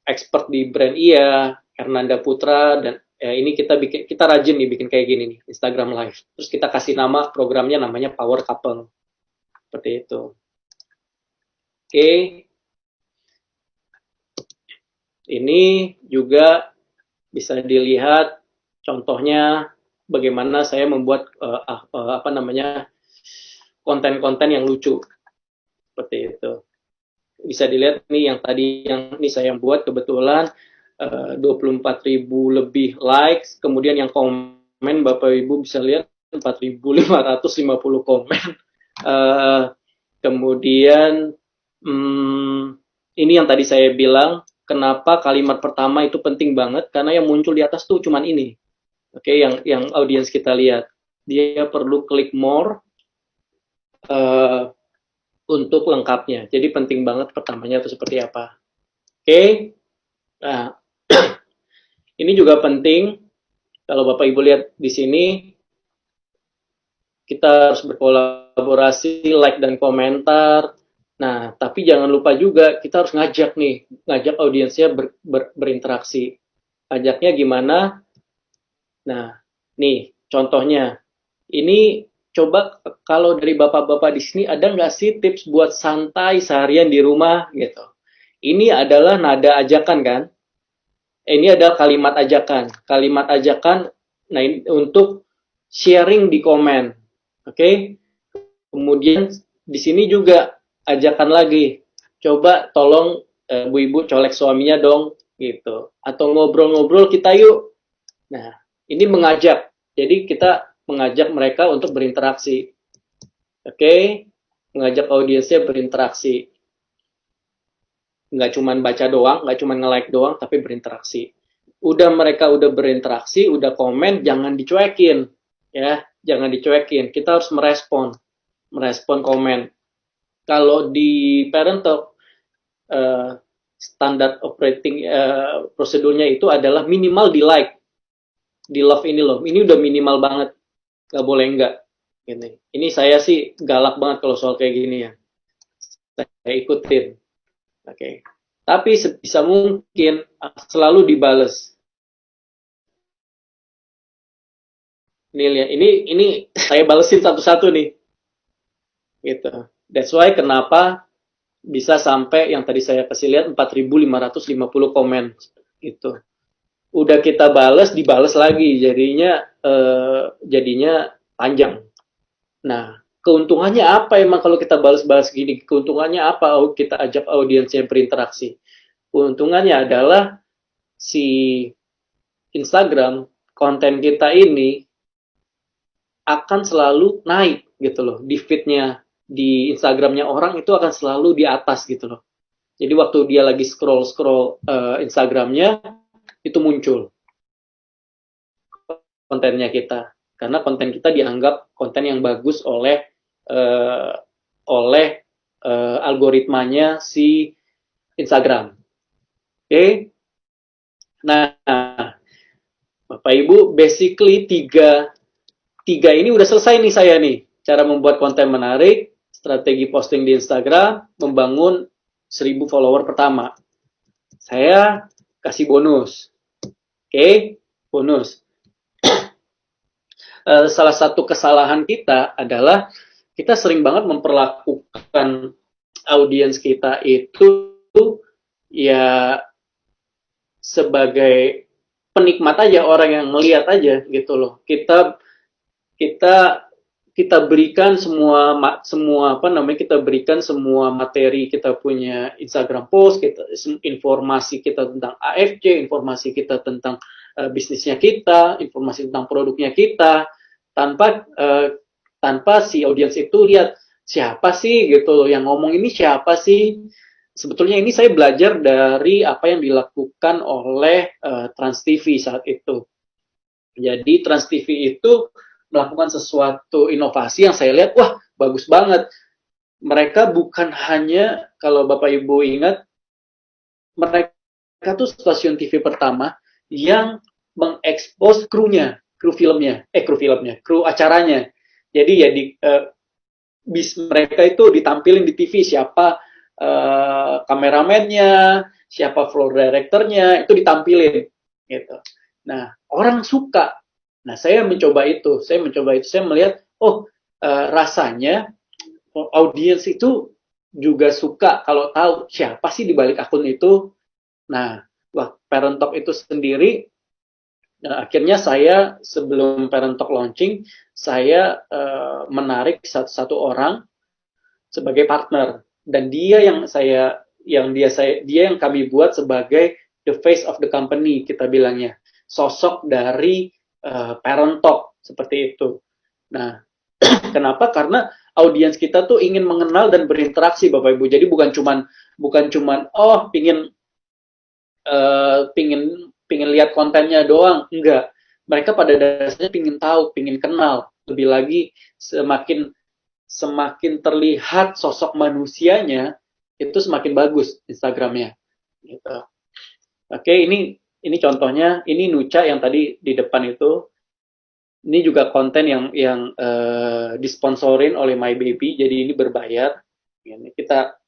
expert di brand iya, Hernanda Putra, dan ya ini kita rajin nih bikin kayak gini nih, Instagram Live. Terus kita kasih nama programnya namanya Power Couple. Seperti itu. Oke. Ini juga bisa dilihat contohnya bagaimana saya membuat apa namanya konten-konten yang lucu seperti itu. Bisa dilihat nih yang tadi yang ini saya buat kebetulan 24.000 lebih likes, kemudian yang komen Bapak Ibu bisa lihat 4.550 komen. Kemudian ini yang tadi saya bilang, kenapa kalimat pertama itu penting banget, karena yang muncul di atas tuh cuman ini. Oke, yang audiens kita lihat. Dia perlu klik more untuk lengkapnya. Jadi penting banget pertamanya itu seperti apa. Oke. Nah, ini juga penting kalau Bapak Ibu lihat di sini, kita harus berkolaborasi, like dan komentar. Nah, tapi jangan lupa juga kita harus ngajak audiensnya berinteraksi. Ajaknya gimana? Nah, nih contohnya. Ini coba kalau dari bapak-bapak di sini ada nggak sih tips buat santai seharian di rumah gitu? Ini adalah nada ajakan kan? Ini adalah kalimat ajakan. Kalimat ajakan nah ini untuk sharing di komen. Oke? Kemudian di sini juga ajakan lagi. Coba tolong Bu Ibu colek suaminya dong gitu. Atau ngobrol-ngobrol kita yuk. Nah, ini mengajak. Jadi kita mengajak mereka untuk berinteraksi. Oke? Mengajak audiensnya berinteraksi. Nggak cuma baca doang, nggak cuma nge-like doang, tapi berinteraksi. Mereka udah berinteraksi, udah komen, jangan dicuekin. Ya, jangan dicuekin. Kita harus merespon komen. Kalau di Parent Talk, standar operating prosedurnya itu adalah minimal di like, di love ini loh. Ini udah minimal banget, nggak boleh enggak. Ini saya sih galak banget kalau soal kayak gini ya. Saya ikutin. Oke. Tapi sebisa mungkin selalu dibales. Ini saya balesin satu-satu nih. Gitu. That's why kenapa bisa sampai yang tadi saya kasih lihat 4.550 komen gitu. Udah kita bales, dibales lagi, jadinya panjang. Nah, keuntungannya apa emang kalau kita balas-balas gini? Keuntungannya apa? Kita ajak audiensnya berinteraksi. Keuntungannya adalah si Instagram, konten kita ini akan selalu naik gitu loh. Di feednya, di Instagramnya orang itu akan selalu di atas gitu loh. Jadi waktu dia lagi scroll-scroll Instagramnya, itu muncul kontennya kita. Karena konten kita dianggap konten yang bagus oleh algoritmanya si Instagram. Oke. Nah, Bapak Ibu, basically tiga ini udah selesai nih saya nih. Cara membuat konten menarik, strategi posting di Instagram, membangun 1000 follower pertama. Saya kasih bonus. Oke, bonus. Salah satu kesalahan kita adalah kita sering banget memperlakukan audiens kita itu ya sebagai penikmat aja, orang yang melihat aja gitu loh. Kita kita berikan kita berikan semua materi, kita punya Instagram post, informasi kita tentang AFC, informasi kita tentang bisnisnya kita, informasi tentang produknya kita, tanpa si audiens itu lihat siapa sih gitu loh yang ngomong, ini siapa sih. Sebetulnya ini saya belajar dari apa yang dilakukan oleh Trans TV saat itu. Jadi Trans TV itu melakukan sesuatu inovasi yang saya lihat, wah bagus banget. Mereka bukan hanya, kalau Bapak Ibu ingat, mereka tuh stasiun TV pertama yang mengekspos kru acaranya. Jadi ya mereka itu ditampilin di TV siapa kameramennya, siapa floor directornya, itu ditampilin gitu. Nah, orang suka. Nah, saya mencoba itu. Saya melihat, rasanya audiens itu juga suka kalau tahu siapa sih di balik akun itu. Nah, Parent Talk itu sendiri, akhirnya saya sebelum Parent Talk launching, saya menarik satu orang sebagai partner, dan dia yang kami buat sebagai the face of the company, kita bilangnya, sosok dari Parent Talk seperti itu. Nah, kenapa? Karena audiens kita tuh ingin mengenal dan berinteraksi, Bapak Ibu. Jadi bukan cuman pingin lihat kontennya doang, enggak. Mereka pada dasarnya pingin tahu, pingin kenal. Lebih lagi semakin terlihat sosok manusianya, itu semakin bagus Instagramnya. Gitu. Oke, ini contohnya, ini Nucha yang tadi di depan itu. Ini juga konten yang disponsorin oleh My Baby, jadi ini berbayar. Ini kita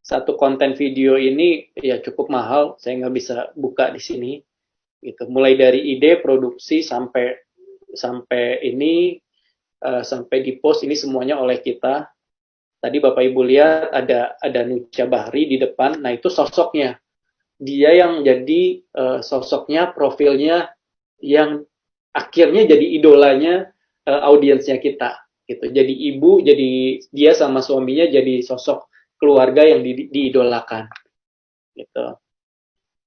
satu konten video ini ya cukup mahal, saya nggak bisa buka di sini. Gitu. Mulai dari ide, produksi sampai ini sampai di post, ini semuanya oleh kita. Tadi Bapak Ibu lihat ada Nucha Bahri di depan, nah itu sosoknya. Dia yang jadi sosoknya, profilnya yang akhirnya jadi idolanya audiensnya kita. Gitu. Jadi ibu, jadi dia sama suaminya jadi sosok keluarga yang diidolakan. Gitu.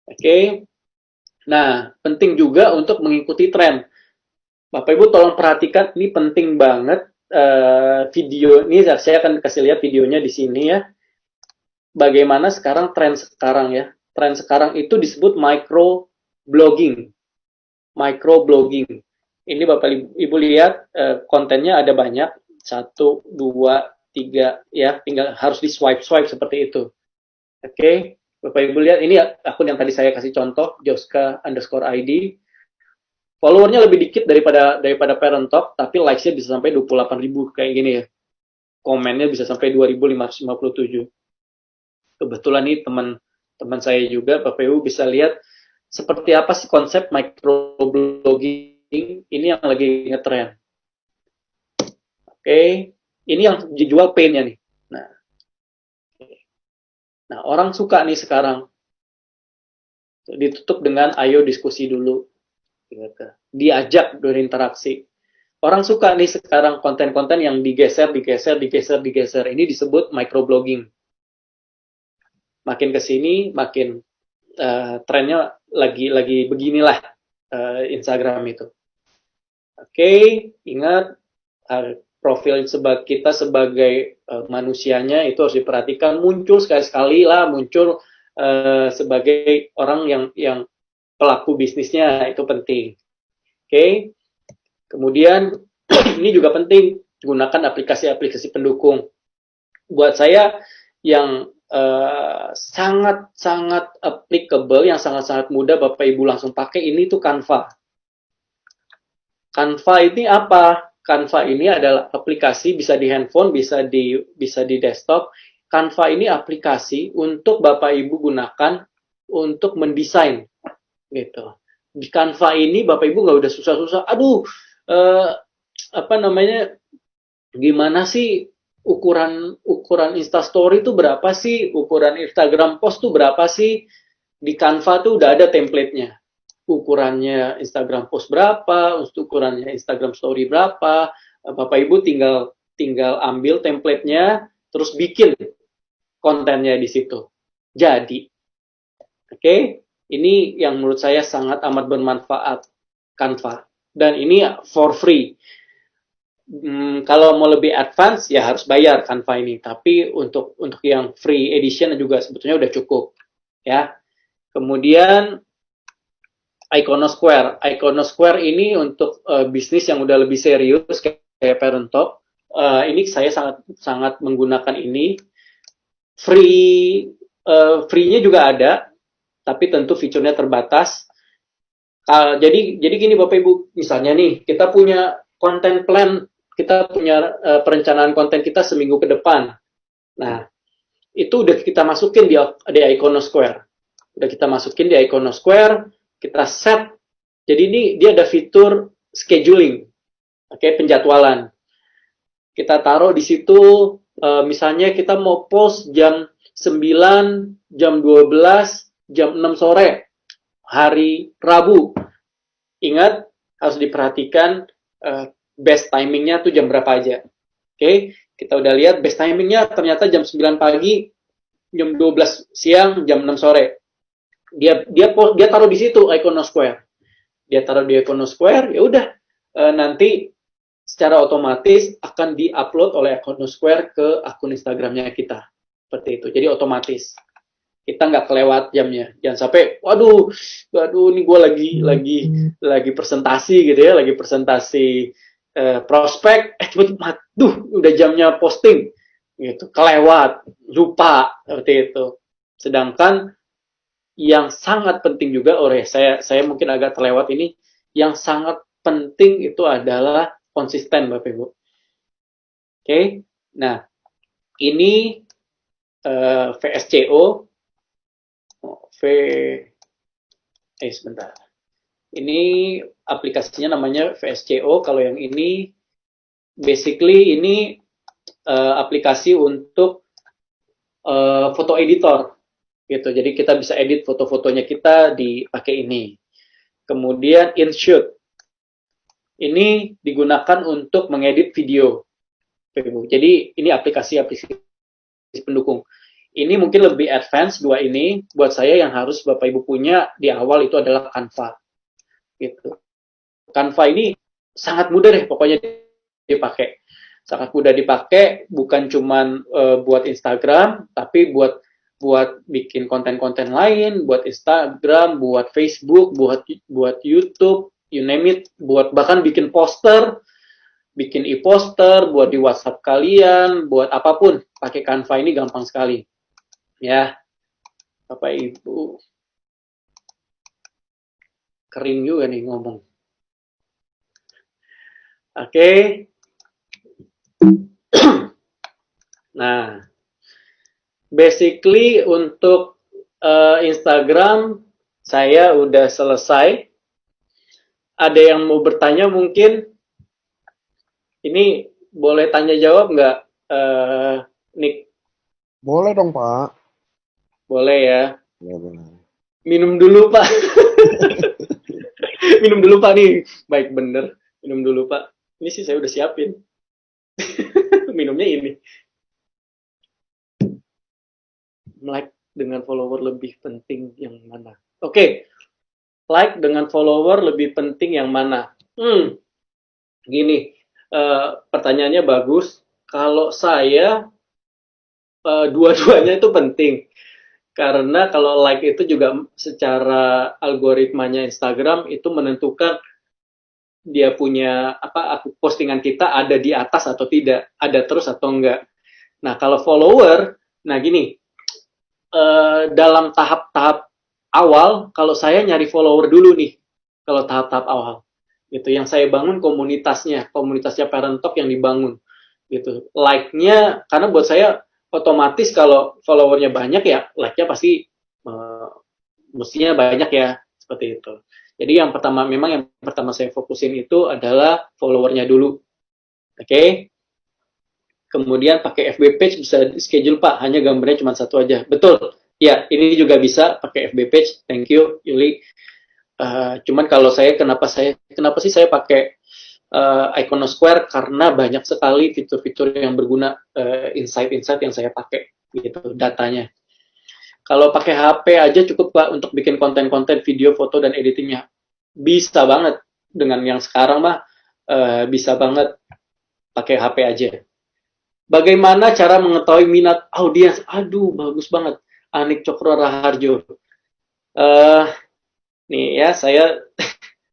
Oke. Nah, penting juga untuk mengikuti tren. Bapak Ibu tolong perhatikan, ini penting banget video ini, saya akan kasih lihat videonya di sini ya. Bagaimana tren sekarang ya. Tren sekarang itu disebut microblogging. Microblogging. Ini Bapak Ibu lihat kontennya ada banyak, 1, 2, 3 ya, tinggal harus di swipe seperti itu. Oke, Bapak Ibu lihat ini akun yang tadi saya kasih contoh, Joska_ID. Followernya lebih dikit daripada Parent Talk, tapi likes-nya bisa sampai 28.000 kayak gini ya. Komennya bisa sampai 2.557. Kebetulan nih teman saya juga, Bapak Ibu bisa lihat seperti apa sih konsep microblogging ini yang lagi ngetren. Oke, ini yang dijual paint-nya nih. Nah, orang suka nih sekarang. Ditutup dengan ayo diskusi dulu. Diajak berinteraksi. Orang suka nih sekarang konten-konten yang digeser. Ini disebut microblogging. Makin kesini, makin trennya lagi beginilah Instagram itu. Oke, ingat profil kita sebagai manusianya itu harus diperhatikan, muncul sekali-sekali lah, muncul sebagai orang yang pelaku bisnisnya, itu penting. Oke, kemudian ini juga penting, gunakan aplikasi-aplikasi pendukung. Buat saya yang sangat-sangat applicable, yang sangat-sangat mudah Bapak Ibu langsung pakai, ini tuh Canva. Canva ini apa? Canva ini adalah aplikasi, bisa di handphone, bisa di desktop. Canva ini aplikasi untuk Bapak Ibu gunakan untuk mendesain gitu. Di Canva ini Bapak Ibu nggak udah susah-susah, aduh, eh, apa namanya, gimana sih ukuran ukuran Instastory itu berapa sih, ukuran Instagram post tuh berapa sih. Di Canva tuh udah ada template-nya, ukurannya Instagram post berapa, ukurannya Instagram story berapa. Bapak Ibu tinggal tinggal ambil template-nya, terus bikin kontennya di situ. Jadi, oke, ini yang menurut saya sangat amat bermanfaat, Canva. Dan ini for free. Kalau mau lebih advance ya harus bayar Canva ini. Tapi untuk yang free edition juga sebetulnya udah cukup, ya. Kemudian Iconosquare. Iconosquare ini untuk bisnis yang udah lebih serius kayak Parent Talk. Ini saya sangat sangat menggunakan ini. Free-nya juga ada, tapi tentu fiturnya terbatas. Jadi gini Bapak Ibu, misalnya nih kita punya konten plan, kita punya perencanaan konten kita seminggu ke depan. Nah, itu udah kita masukin di Iconosquare. Udah kita masukin di Iconosquare, kita set. Jadi ini dia ada fitur scheduling, oke, penjadwalan. Kita taruh di situ, misalnya kita mau post jam 9, jam 12, jam 6 sore, hari Rabu. Ingat, harus diperhatikan best timingnya tuh jam berapa aja. Oke, kita udah lihat best timingnya ternyata jam 9 pagi, jam 12 siang, jam 6 sore. Dia taruh di situ Iconosquare. Dia taruh di Iconosquare, ya udah nanti secara otomatis akan diupload oleh Iconosquare ke akun Instagramnya kita. Seperti itu. Jadi otomatis. Kita nggak kelewat jamnya. Jangan sampai, waduh, ini gue lagi presentasi gitu ya, lagi presentasi prospek, tiba-tiba, udah jamnya posting, gitu, kelewat, lupa, seperti itu. Sedangkan yang sangat penting juga, saya mungkin agak terlewat ini, yang sangat penting itu adalah konsisten, Bapak Ibu. Oke, nah ini VSCO, sebentar. Ini aplikasinya namanya VSCO. Kalau yang ini, basically ini aplikasi untuk foto editor, gitu. Jadi kita bisa edit foto-fotonya kita dipakai ini. Kemudian InShoot. Ini digunakan untuk mengedit video. Jadi ini aplikasi-aplikasi pendukung. Ini mungkin lebih advance dua ini. Buat saya yang harus Bapak Ibu punya di awal itu adalah Canva. Gitu. Canva ini sangat mudah deh pokoknya dipakai. Sangat mudah dipakai, bukan cuman buat Instagram, tapi buat bikin konten-konten lain, buat Instagram, buat Facebook, buat YouTube, you name it, buat bahkan bikin poster, bikin e-poster, buat di WhatsApp kalian, buat apapun, pakai Canva ini gampang sekali. Ya, Bapak Ibu. Kering juga nih ngomong. Oke. Nah, basically untuk Instagram saya udah selesai. Ada yang mau bertanya mungkin? Ini boleh tanya jawab nggak, Nick? Boleh dong, Pak. Boleh ya. Boleh. Minum dulu, Pak. Minum dulu, Pak, nih. Baik, bener. Minum dulu, Pak. Ini sih saya udah siapin. Minumnya ini. Like dengan follower lebih penting yang mana? Oke. Like dengan follower lebih penting yang mana? Gini. Pertanyaannya bagus. Kalau saya, dua-duanya itu penting. Karena kalau like itu juga secara algoritmanya Instagram itu menentukan dia punya postingan kita ada di atas atau tidak, ada terus atau enggak. Nah, kalau follower, nah gini, dalam tahap-tahap awal, kalau saya nyari follower dulu nih, kalau tahap-tahap awal. gitu. Yang saya bangun komunitasnya Parent Talk yang dibangun gitu. Like-nya karena buat saya otomatis kalau followernya banyak ya like-nya pasti uh, mestinya banyak ya, seperti itu. Jadi yang pertama saya fokusin itu adalah followernya dulu. Oke. Okay? Kemudian pakai FB page bisa schedule Pak, hanya gambarnya cuma satu aja. Betul. Ya, ini juga bisa pakai FB page. Thank you, Yuli. Cuman kalau kenapa sih saya pakai Iconosquare, karena banyak sekali fitur-fitur yang berguna, insight-insight yang saya pakai gitu datanya. Kalau pakai HP aja cukup Pak untuk bikin konten-konten video, foto dan editingnya. Bisa banget dengan yang sekarang mah, bisa banget pakai HP aja. Bagaimana cara mengetahui minat audiens? Aduh, bagus banget. Anik Cokro Raharjo. Uh, nih ya, saya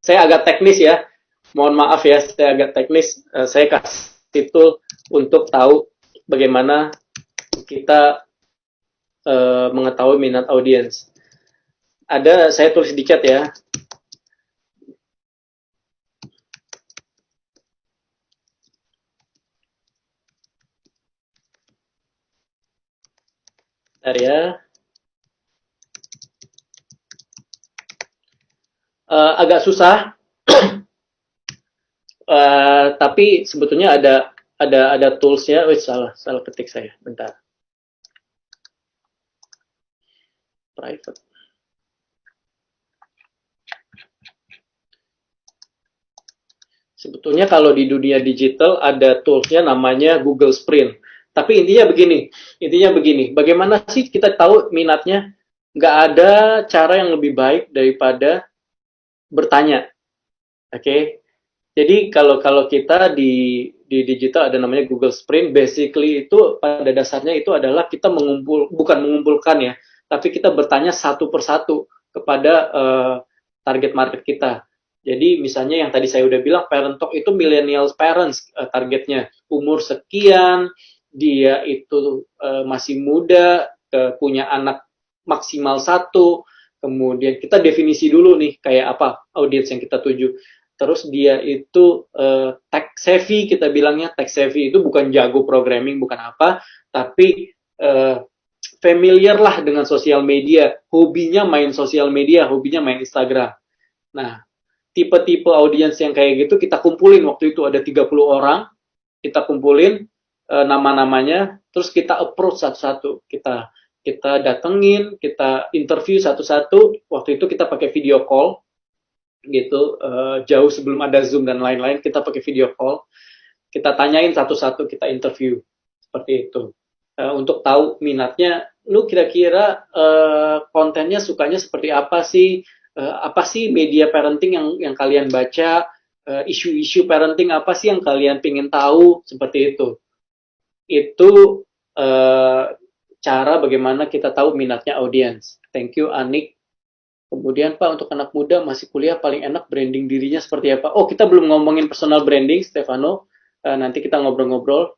agak teknis ya. Mohon maaf ya, saya agak teknis. Saya kasih tool untuk tahu bagaimana kita mengetahui minat audiens. Saya tulis di chat ya. Bentar ya. Agak susah, tapi sebetulnya ada toolsnya. Salah ketik saya. Bentar. Private. Sebetulnya kalau di dunia digital ada toolsnya namanya Google Sprint. Tapi intinya begini, bagaimana sih kita tahu minatnya? Nggak ada cara yang lebih baik daripada bertanya. Oke, okay? Jadi kalau kita di digital ada namanya Google Sprint. Basically itu pada dasarnya itu adalah kita bukan mengumpulkan ya, tapi kita bertanya satu persatu kepada target market kita. Jadi misalnya yang tadi saya udah bilang, Parent Talk itu millennial parents, targetnya umur sekian, dia itu masih muda, punya anak maksimal satu, kemudian kita definisi dulu nih kayak apa audiens yang kita tuju. Terus dia itu tech savvy, kita bilangnya tech savvy itu bukan jago programming, bukan apa, tapi familiar lah dengan sosial media, hobinya main sosial media, hobinya main Instagram. Nah, tipe-tipe audiens yang kayak gitu kita kumpulin. Waktu itu ada 30 orang, kita kumpulin nama-namanya, terus kita approach satu-satu, kita datengin, kita interview satu-satu. Waktu itu kita pakai video call gitu, jauh sebelum ada Zoom dan lain-lain, kita pakai video call, kita tanyain satu-satu, kita interview seperti itu, untuk tahu minatnya. Lu kira-kira kontennya sukanya seperti apa sih? Apa sih media parenting yang kalian baca, isu-isu parenting apa sih yang kalian pengen tahu, seperti itu. Itu cara bagaimana kita tahu minatnya audiens. Thank you Anik. Kemudian Pak, untuk anak muda masih kuliah paling enak branding dirinya seperti apa? Oh, kita belum ngomongin personal branding, Stefano. Nanti kita ngobrol-ngobrol.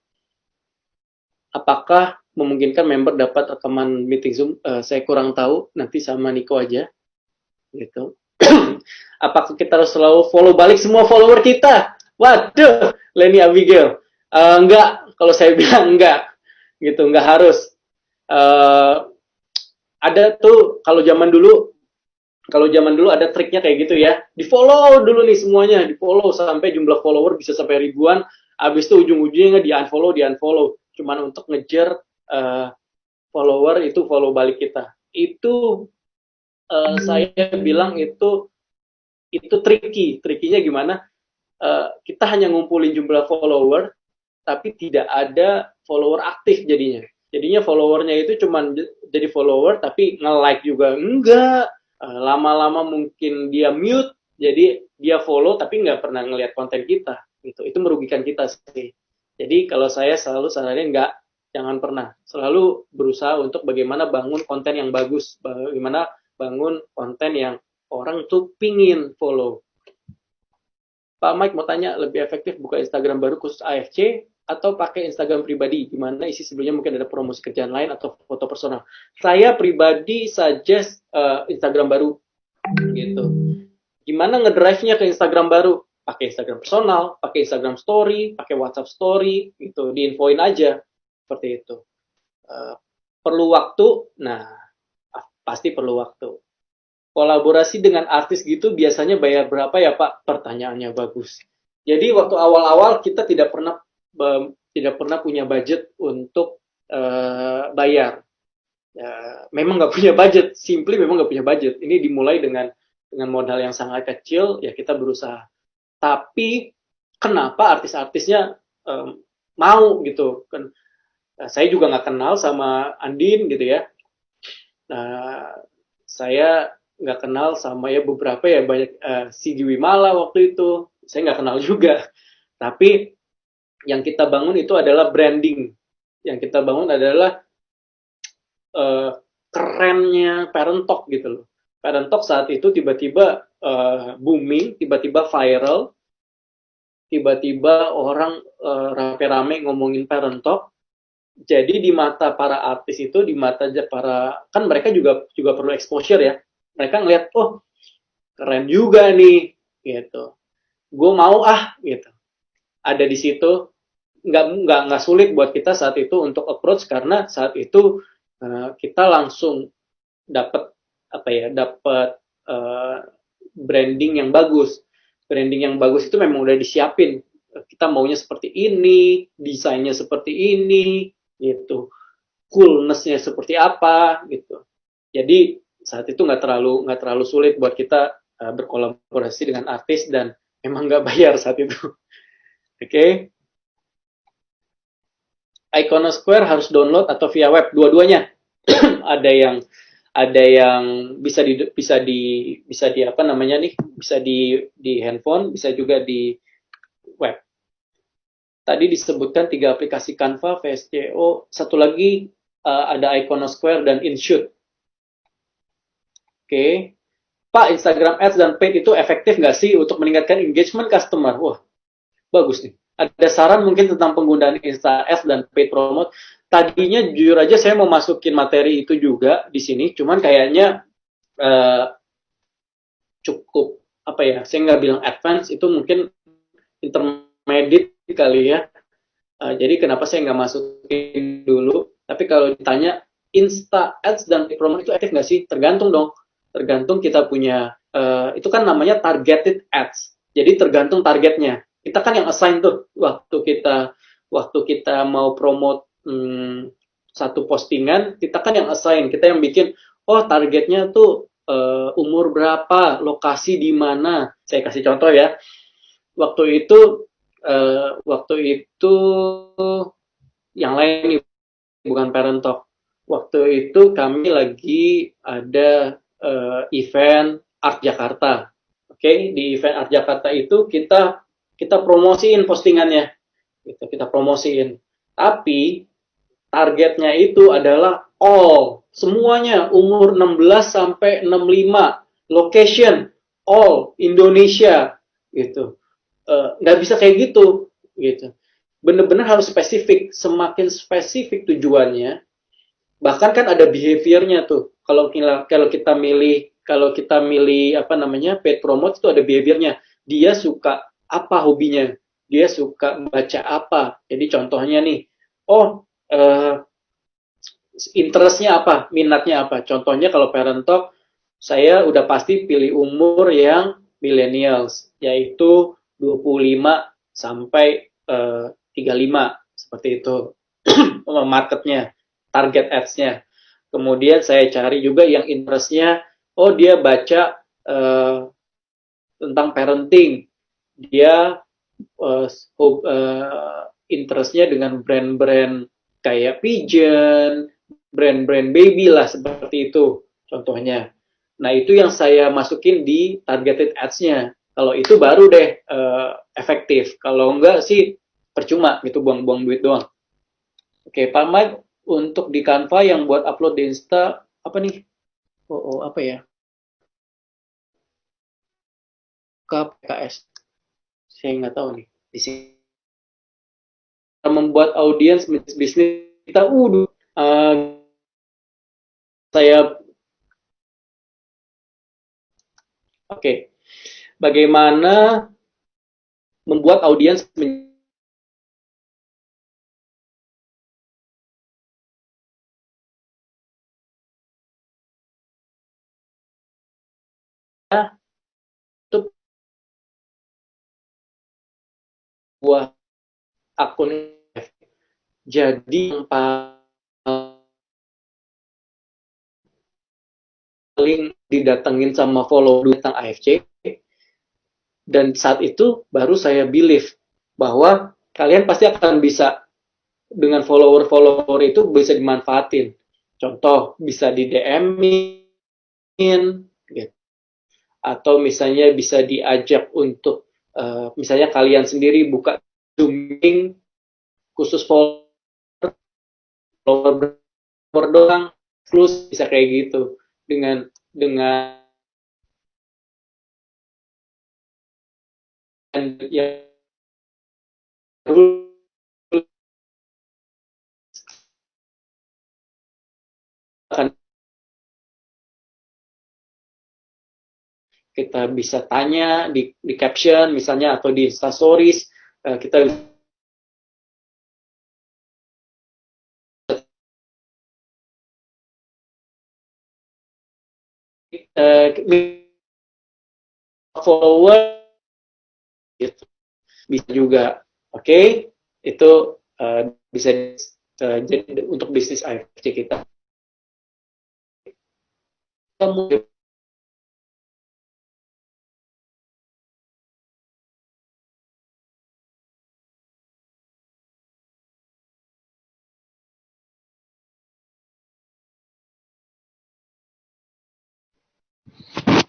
Apakah memungkinkan member dapat rekaman meeting Zoom? Saya kurang tahu, nanti sama Niko aja. Gitu. Apakah kita harus selalu follow balik semua follower kita? Waduh, Leni Abigail. Enggak, kalau saya bilang enggak. Gitu, enggak harus. Ada tuh, kalau zaman dulu ada triknya kayak gitu ya. Di follow dulu nih semuanya, di follow sampai jumlah follower bisa sampai ribuan. Abis itu ujung-ujungnya di unfollow. Cuman untuk ngejar follower, itu follow balik kita. Itu saya bilang itu tricky. Trickynya gimana? Kita hanya ngumpulin jumlah follower, tapi tidak ada follower aktif jadinya. Jadinya followernya itu cuman jadi follower, tapi nge-like juga enggak. Lama-lama mungkin dia mute, jadi dia follow tapi nggak pernah ngelihat konten kita. Gitu. Itu merugikan kita sih. Jadi kalau saya selalu saranin jangan pernah. Selalu berusaha untuk bagaimana bangun konten yang bagus, bagaimana bangun konten yang orang tuh pingin follow. Pak Mike mau tanya, lebih efektif buka Instagram baru khusus AFC atau pakai Instagram pribadi, di mana isi sebelumnya mungkin ada promosi kerjaan lain atau foto personal? Saya pribadi suggest Instagram baru, gitu. Gimana ngedrive-nya ke Instagram baru? pakai Instagram personal, pakai Instagram story, pakai WhatsApp story, gitu, diinfoin aja seperti itu. Uh, Perlu waktu, nah pasti perlu waktu. Kolaborasi dengan artis gitu biasanya bayar berapa ya Pak? Pertanyaannya bagus. Jadi waktu awal-awal kita tidak pernah punya budget untuk bayar. Ya, memang nggak punya budget, simply memang nggak punya budget. Ini dimulai dengan modal yang sangat kecil, ya kita berusaha. Tapi kenapa artis-artisnya mau gitu? Kan saya juga nggak kenal sama Andin gitu ya. Nah, saya nggak kenal sama ya beberapa ya banyak si Wimala waktu itu. Saya nggak kenal juga. Tapi yang kita bangun itu adalah branding. Yang kita bangun adalah uh, kerennya Parent Talk gitu loh. Parent Talk saat itu tiba-tiba booming, tiba-tiba viral, tiba-tiba orang rame-rame ngomongin Parent Talk. Jadi di mata para artis itu, di mata para, kan mereka juga perlu exposure ya. Mereka ngeliat, oh keren juga nih, gitu. Gue mau gitu. Ada di situ, nggak sulit buat kita saat itu untuk approach karena saat itu kita langsung dapat dapat branding yang bagus. Branding yang bagus itu memang udah disiapin. Kita maunya seperti ini, desainnya seperti ini, gitu. Coolness-nya seperti apa, gitu. Jadi saat itu nggak terlalu sulit buat kita berkolaborasi dengan artis dan memang nggak bayar saat itu. Oke, okay? Iconosquare harus download atau via web, dua-duanya. ada yang bisa di apa namanya nih, bisa di handphone, bisa juga di web. Tadi disebutkan 3 aplikasi Canva, VSCO, satu lagi ada Iconosquare dan InShoot. Oke. Okay. Pak, Instagram Ads dan Paid itu efektif nggak sih untuk meningkatkan engagement customer? Wah, bagus nih. Ada saran mungkin tentang penggunaan Insta Ads dan Paid Promote? Tadinya jujur aja saya mau masukin materi itu juga di sini, cuman kayaknya cukup apa ya? Saya nggak bilang advance, itu mungkin intermediate kali ya. Jadi kenapa saya nggak masukin dulu? Tapi kalau ditanya Insta Ads dan Paid Promote itu efektif nggak sih? Tergantung dong. Tergantung kita punya itu kan namanya targeted ads. Jadi tergantung targetnya. Kita kan yang assign tuh waktu kita mau promote satu postingan, kita kan yang assign, kita yang bikin. Oh targetnya tuh umur berapa, lokasi di mana. Saya kasih contoh ya. Waktu itu yang lain nih, bukan Parent Talk. Waktu itu kami lagi ada event Art Jakarta. Oke, di event Art Jakarta itu kita promosiin postingannya. Gitu, kita promosiin. Tapi targetnya itu adalah all, semuanya umur 16 sampai 65, location all Indonesia gitu. Nggak bisa kayak gitu. Bener-bener harus spesifik. Semakin spesifik tujuannya, bahkan kan ada behaviornya tuh. Kalau kita milih apa namanya paid promote itu ada behaviornya. Dia suka apa hobinya, dia suka baca apa. Jadi contohnya nih, oh interestnya apa, minatnya apa. Contohnya kalau Parent Talk, saya udah pasti pilih umur yang millennials, yaitu 25 sampai 35, seperti itu marketnya, target ads-nya. Kemudian saya cari juga yang interestnya, oh dia baca tentang parenting, dia interestnya dengan brand-brand kayak Pigeon, brand-brand baby lah seperti itu contohnya. Nah itu yang saya masukin di targeted ads-nya. Kalau itu baru deh efektif. Kalau enggak sih percuma gitu, buang-buang duit doang. Oke, Pak Mike, untuk di Canva yang buat upload di Insta apa nih? Apa ya? KPKS. Saya nggak tahu nih. Di sini membuat audiens bisnis kita, saya oke. Bagaimana membuat audiens itu buah akun. Jadi yang paling didatengin sama follower tentang AFC, dan saat itu baru saya believe bahwa kalian pasti akan bisa dengan follower-follower itu bisa dimanfaatin. Contoh bisa di DM-in gitu. Atau misalnya bisa diajak untuk misalnya kalian sendiri buka Zooming khusus follower doang, plus bisa kayak gitu dengan yang akan kita bisa tanya di caption misalnya atau di Instastories, kita follower gitu. Bisa juga, oke, itu bisa jadi untuk bisnis AFC kita.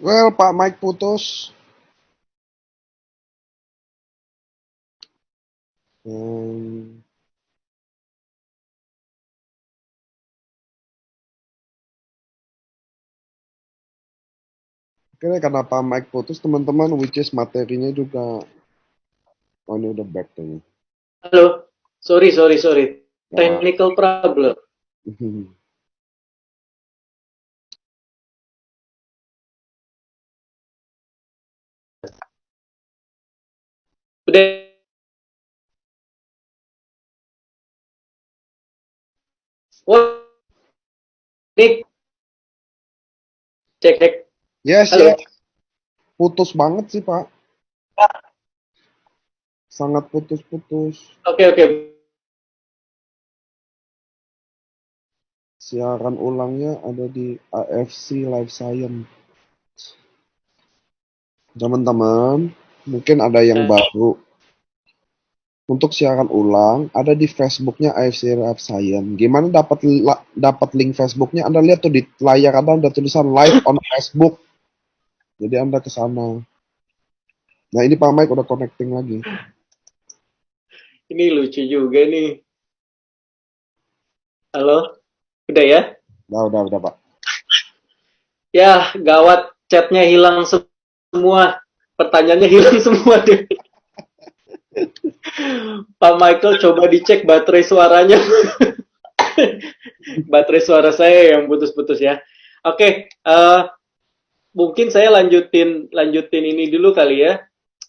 Well, Pak Mike putus. Kira kenapa Mike putus teman-teman, which is materinya juga. Oh, ini udah back tuh. Halo, sorry, Ya. technical problem. Udah, wah, Nick, cek. Yes, Halo. yes. Putus banget sih, Pak. Sangat putus-putus. Oke. Siaran ulangnya ada di AFC Live Science. Teman-teman, mungkin ada yang baru. Untuk siaran ulang ada di Facebooknya AFC Live Science. Gimana dapat link Facebooknya? Anda lihat tuh di layar ada tulisan live on Facebook. Jadi Anda ke sana. Nah, ini Pak Mike udah connecting lagi. Ini lucu juga nih. Halo, udah ya? Udah, Pak. Ya, gawat, chatnya hilang semua. Pertanyaannya hilang semua deh. Pak Michael coba dicek baterai suaranya. Baterai suara saya yang putus-putus ya. Oke, mungkin saya lanjutin ini dulu kali ya.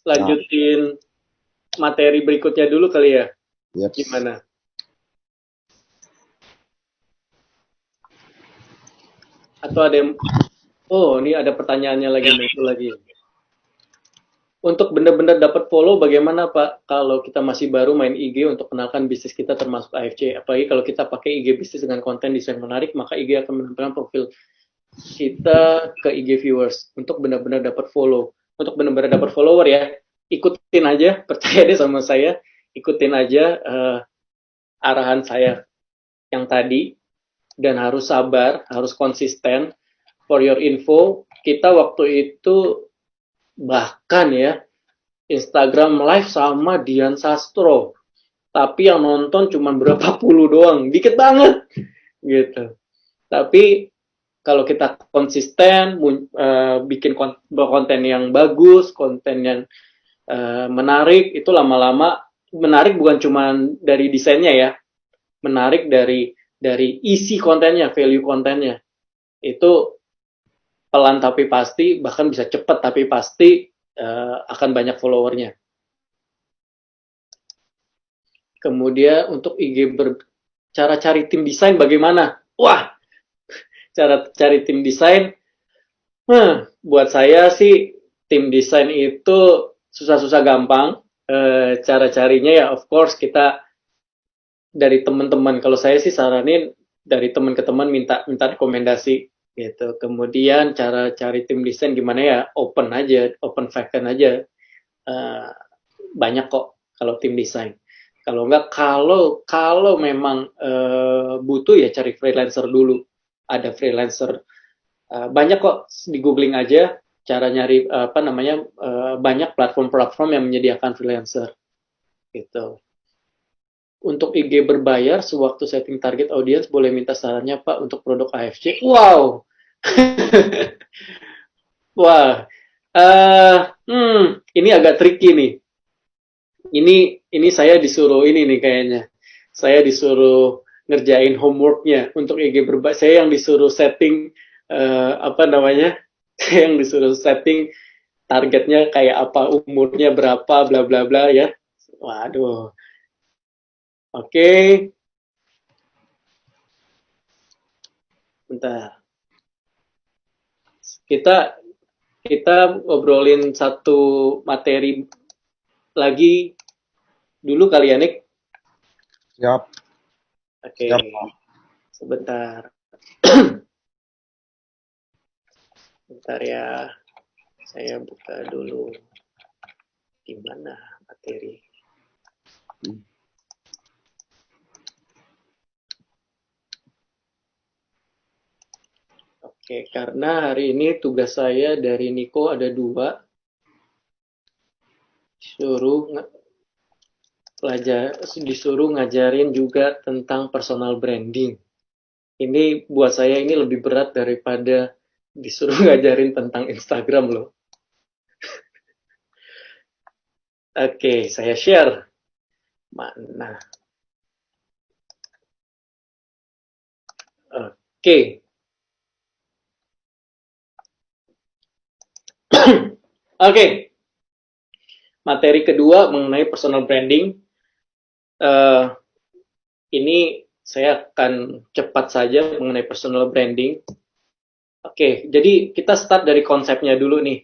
Lanjutin materi berikutnya dulu kali ya. Yep. Gimana? Atau ada yang oh, ini ada pertanyaannya lagi muncul lagi. Untuk benar-benar dapat follow bagaimana Pak kalau kita masih baru main IG untuk kenalkan bisnis kita termasuk AFC? Apalagi kalau kita pakai IG bisnis dengan konten desain menarik, maka IG akan menampilkan profil kita ke IG viewers untuk benar-benar dapat follow. Untuk benar-benar dapat follower ya, ikutin aja, percaya deh sama saya, ikutin aja arahan saya yang tadi, dan harus sabar, harus konsisten. For your info, kita waktu itu bahkan ya Instagram live sama Dian Sastro, tapi yang nonton cuma berapa puluh doang, dikit banget gitu. Tapi kalau kita konsisten bikin konten yang bagus, konten yang menarik, itu lama-lama menarik bukan cuma dari desainnya ya, menarik dari isi kontennya, value kontennya. Itu pelan tapi pasti, bahkan bisa cepat tapi pasti akan banyak followernya. Kemudian untuk cara cari tim desain bagaimana? Wah, cara cari tim desain, buat saya sih tim desain itu susah-susah gampang. Cara carinya ya of course kita dari teman-teman. Kalau saya sih saranin dari teman ke teman minta minta rekomendasi gitu. Kemudian cara cari tim desain gimana ya? Open aja, open vacant aja. Uh, Banyak kok kalau tim desain. Kalau enggak, kalau memang butuh ya cari freelancer dulu. Ada freelancer banyak kok di googling aja cara nyari apa namanya banyak platform-platform yang menyediakan freelancer gitu. Untuk IG berbayar sewaktu setting target audience boleh minta sarannya Pak untuk produk AFC. Wow. Wah. Ini agak tricky nih. Ini saya disuruh ini nih kayaknya. Saya disuruh ngerjain homeworknya untuk IG berbayar. Saya yang disuruh setting apa namanya? Saya yang disuruh setting targetnya kayak apa, umurnya berapa, bla bla bla ya. Waduh. Oke. Bentar. Kita kita ngobrolin satu materi lagi dulu kali ya, Nick. Siap. Oke. Siap. Sebentar. Bentar ya. Saya buka dulu. Gimana materi? Oke, karena hari ini tugas saya dari Niko ada 2. Disuruh ngajarin juga tentang personal branding. Ini buat saya ini lebih berat daripada disuruh ngajarin tentang Instagram loh. Oke, saya share. Mana? Oke. Oke. Materi kedua mengenai personal branding. Ini saya akan cepat saja mengenai personal branding. Oke, jadi kita start dari konsepnya dulu nih.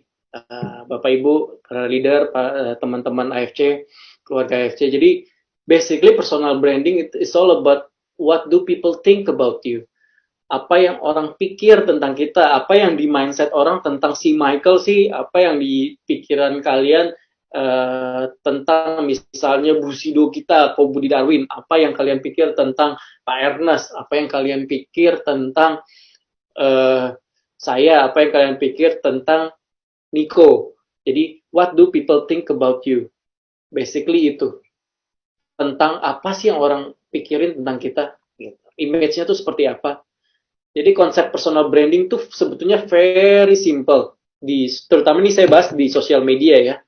Bapak Ibu, para leader, teman-teman AFC, keluarga AFC. Jadi basically personal branding is all about what do people think about you. Apa yang orang pikir tentang kita, apa yang di mindset orang tentang si Michael sih, apa yang di pikiran kalian tentang misalnya Busido kita, atau Budi Darwin, apa yang kalian pikir tentang Pak Ernest, apa yang kalian pikir tentang saya, apa yang kalian pikir tentang Nico. Jadi, what do people think about you? Basically itu. Tentang apa sih yang orang pikirin tentang kita. Image-nya tuh seperti apa. Jadi konsep personal branding tuh sebetulnya very simple. Terutama ini saya bahas di sosial media ya.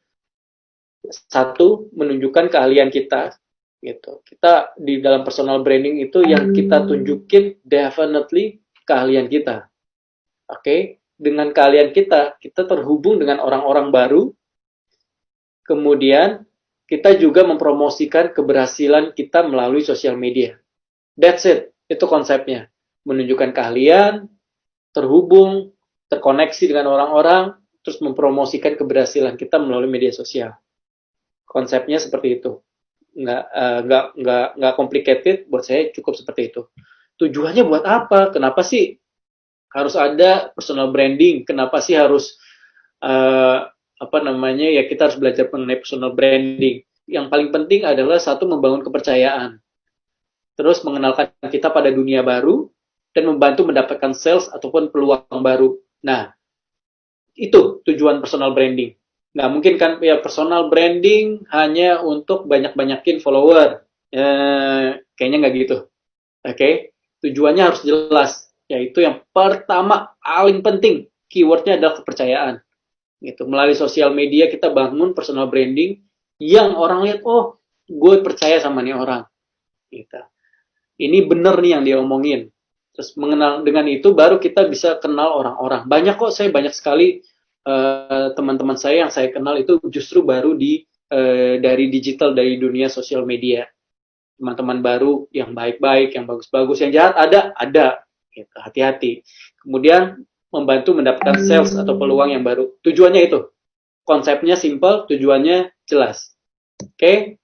Satu, menunjukkan keahlian kita. Gitu. Kita di dalam personal branding itu yang kita tunjukin definitely keahlian kita. Oke, dengan keahlian kita terhubung dengan orang-orang baru. Kemudian kita juga mempromosikan keberhasilan kita melalui sosial media. That's it, itu konsepnya. Menunjukkan keahlian, terhubung, terkoneksi dengan orang-orang, terus mempromosikan keberhasilan kita melalui media sosial. Konsepnya seperti itu. Nggak complicated, buat saya cukup seperti itu. Tujuannya buat apa? Kenapa sih harus ada personal branding? Kenapa sih harus ya kita harus belajar mengenai personal branding? Yang paling penting adalah satu, membangun kepercayaan, terus mengenalkan kita pada dunia baru, dan membantu mendapatkan sales ataupun peluang baru. Nah, itu tujuan personal branding. Nggak mungkin kan ya personal branding hanya untuk banyak-banyakin follower. Kayaknya nggak gitu. Oke? Tujuannya harus jelas. Yaitu yang pertama, paling penting, keywordnya adalah kepercayaan. Gitu. Melalui sosial media kita bangun personal branding yang orang lihat, oh, gue percaya sama nih orang. Gitu. Ini bener nih yang dia omongin. Terus mengenal dengan itu baru kita bisa kenal orang-orang. Banyak kok, saya banyak sekali teman-teman saya yang saya kenal itu justru baru dari digital, dari dunia sosial media. teman-teman baru yang baik-baik, yang bagus-bagus, yang jahat ada, gitu. Hati-hati. Kemudian membantu mendapatkan sales atau peluang yang baru. Tujuannya itu, konsepnya simple, tujuannya jelas. Oke?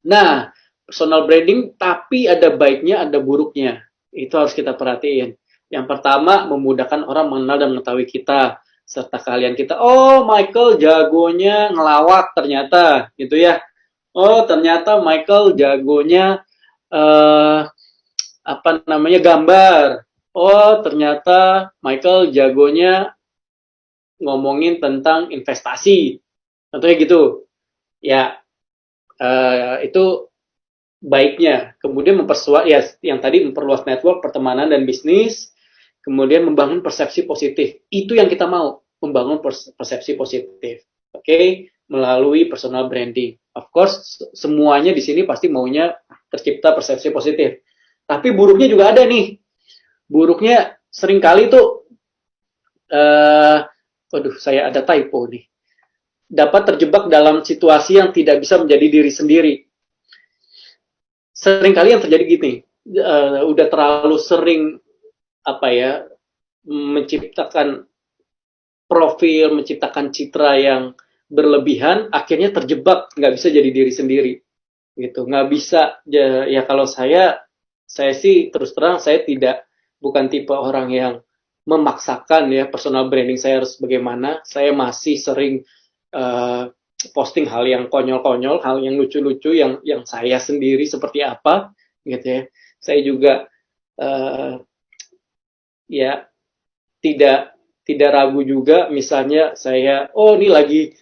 Nah, personal branding tapi ada baiknya, ada buruknya. Itu harus kita perhatiin. Yang pertama, memudahkan orang mengenal dan mengetahui kita serta kalian kita. Oh, Michael jagonya ngelawak ternyata, gitu ya. Oh, ternyata Michael jagonya eh, apa namanya gambar. Oh, ternyata Michael jagonya ngomongin tentang investasi. Contohnya gitu. Ya, itu baiknya. Kemudian ya yang tadi memperluas network, pertemanan dan bisnis. Kemudian membangun persepsi positif. Itu yang kita mau, membangun persepsi positif. Oke, okay? Melalui personal branding. Of course, semuanya di sini pasti maunya tercipta persepsi positif. Tapi buruknya juga ada nih. Buruknya seringkali tuh, waduh, saya ada typo nih. Dapat terjebak dalam situasi yang tidak bisa menjadi diri sendiri. Seringkali yang terjadi gini, udah terlalu sering apa ya, menciptakan profil, menciptakan citra yang berlebihan, akhirnya terjebak, nggak bisa jadi diri sendiri, gitu. Nggak bisa, ya kalau saya sih terus terang saya bukan tipe orang yang memaksakan ya personal branding saya harus bagaimana. Saya masih sering uh, posting hal yang konyol-konyol, hal yang lucu-lucu, yang saya sendiri seperti apa, gitu ya. Saya juga ya tidak tidak ragu juga, misalnya saya, oh ini lagi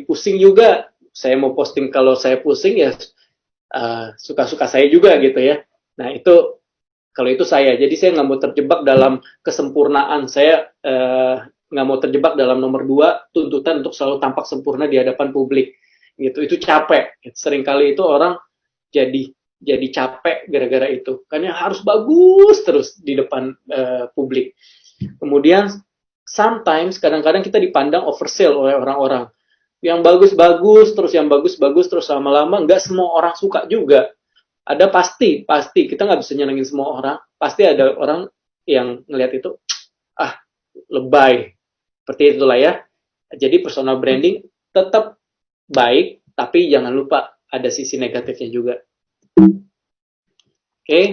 pusing juga, saya mau posting kalau saya pusing ya suka-suka saya juga gitu ya. Nah itu kalau itu saya, jadi saya nggak mau terjebak dalam kesempurnaan, saya nggak mau terjebak dalam nomor 2 tuntutan untuk selalu tampak sempurna di hadapan publik, gitu. Itu capek. Seringkali itu orang jadi capek gara-gara itu, karena harus bagus terus di depan publik. Kemudian sometimes kadang-kadang kita dipandang oversell oleh orang-orang. Yang bagus-bagus terus, yang bagus-bagus terus, lama-lama nggak semua orang suka juga. Ada pasti kita nggak bisa nyenengin semua orang. Pasti ada orang yang ngelihat itu, ah lebay. Seperti itulah ya. Jadi personal branding tetap baik, tapi jangan lupa ada sisi negatifnya juga. Oke. Okay.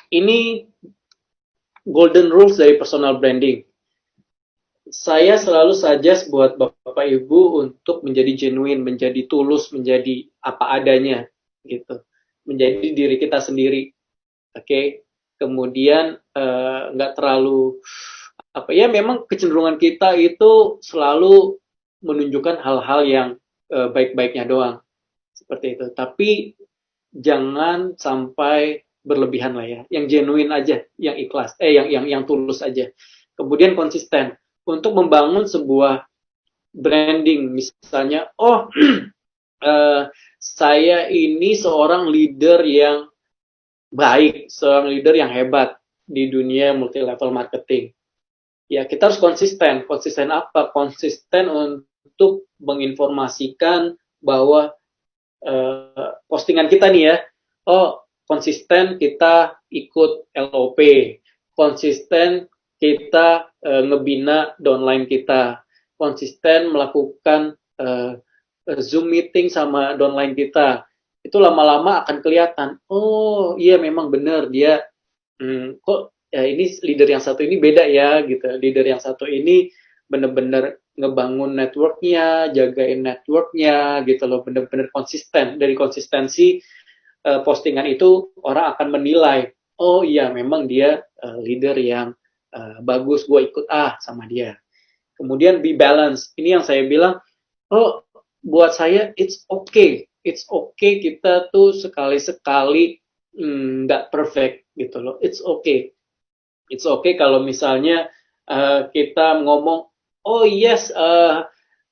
Ini golden rules dari personal branding. Saya selalu suggest buat Bapak Ibu untuk menjadi genuine, menjadi tulus, menjadi apa adanya, gitu. Menjadi diri kita sendiri, oke. Okay? Kemudian nggak terlalu apa ya, memang kecenderungan kita itu selalu menunjukkan hal-hal yang baik-baiknya doang, seperti itu. Tapi jangan sampai berlebihan lah ya. Yang genuine aja, yang ikhlas, yang tulus aja. Kemudian konsisten untuk membangun sebuah branding, misalnya, oh saya ini seorang leader yang baik, seorang leader yang hebat di dunia multi level marketing. Ya kita harus konsisten. Konsisten apa? Konsisten untuk menginformasikan bahwa postingan kita nih ya, oh konsisten kita ikut LOP, konsisten kita ngebina downline kita, konsisten melakukan Zoom meeting sama downline kita. Itu lama-lama akan kelihatan, oh iya memang benar dia, kok ya ini leader yang satu ini beda ya gitu. Leader yang satu ini benar-benar ngebangun networknya, jagain networknya gitu loh, benar-benar konsisten. Dari konsistensi postingan itu orang akan menilai, oh iya memang dia leader yang bagus, gue ikut sama dia. Kemudian be balance, ini yang saya bilang, oh buat saya it's okay kita tuh sekali-sekali nggak perfect gitu loh, it's okay kalau misalnya kita ngomong, oh yes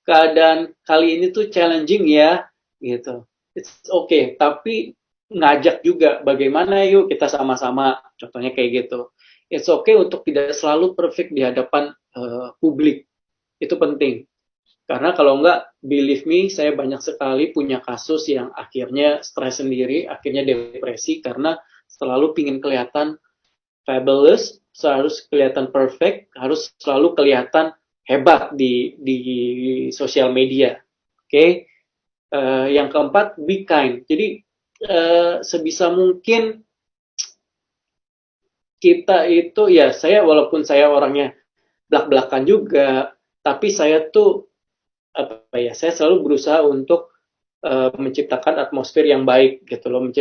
keadaan kali ini tuh challenging ya gitu, it's okay, tapi ngajak juga bagaimana yuk kita sama-sama, contohnya kayak gitu. It's okay untuk tidak selalu perfect di hadapan publik, itu penting. Karena kalau enggak, believe me, saya banyak sekali punya kasus yang akhirnya stres sendiri, akhirnya depresi karena selalu pingin kelihatan fabulous, harus kelihatan perfect, harus selalu kelihatan hebat di sosial media. Oke, okay? Yang keempat, be kind. Jadi sebisa mungkin kita itu ya, saya walaupun saya orangnya belak-belakan juga, tapi saya tuh apa ya, saya selalu berusaha untuk menciptakan atmosfer yang baik gitu loh,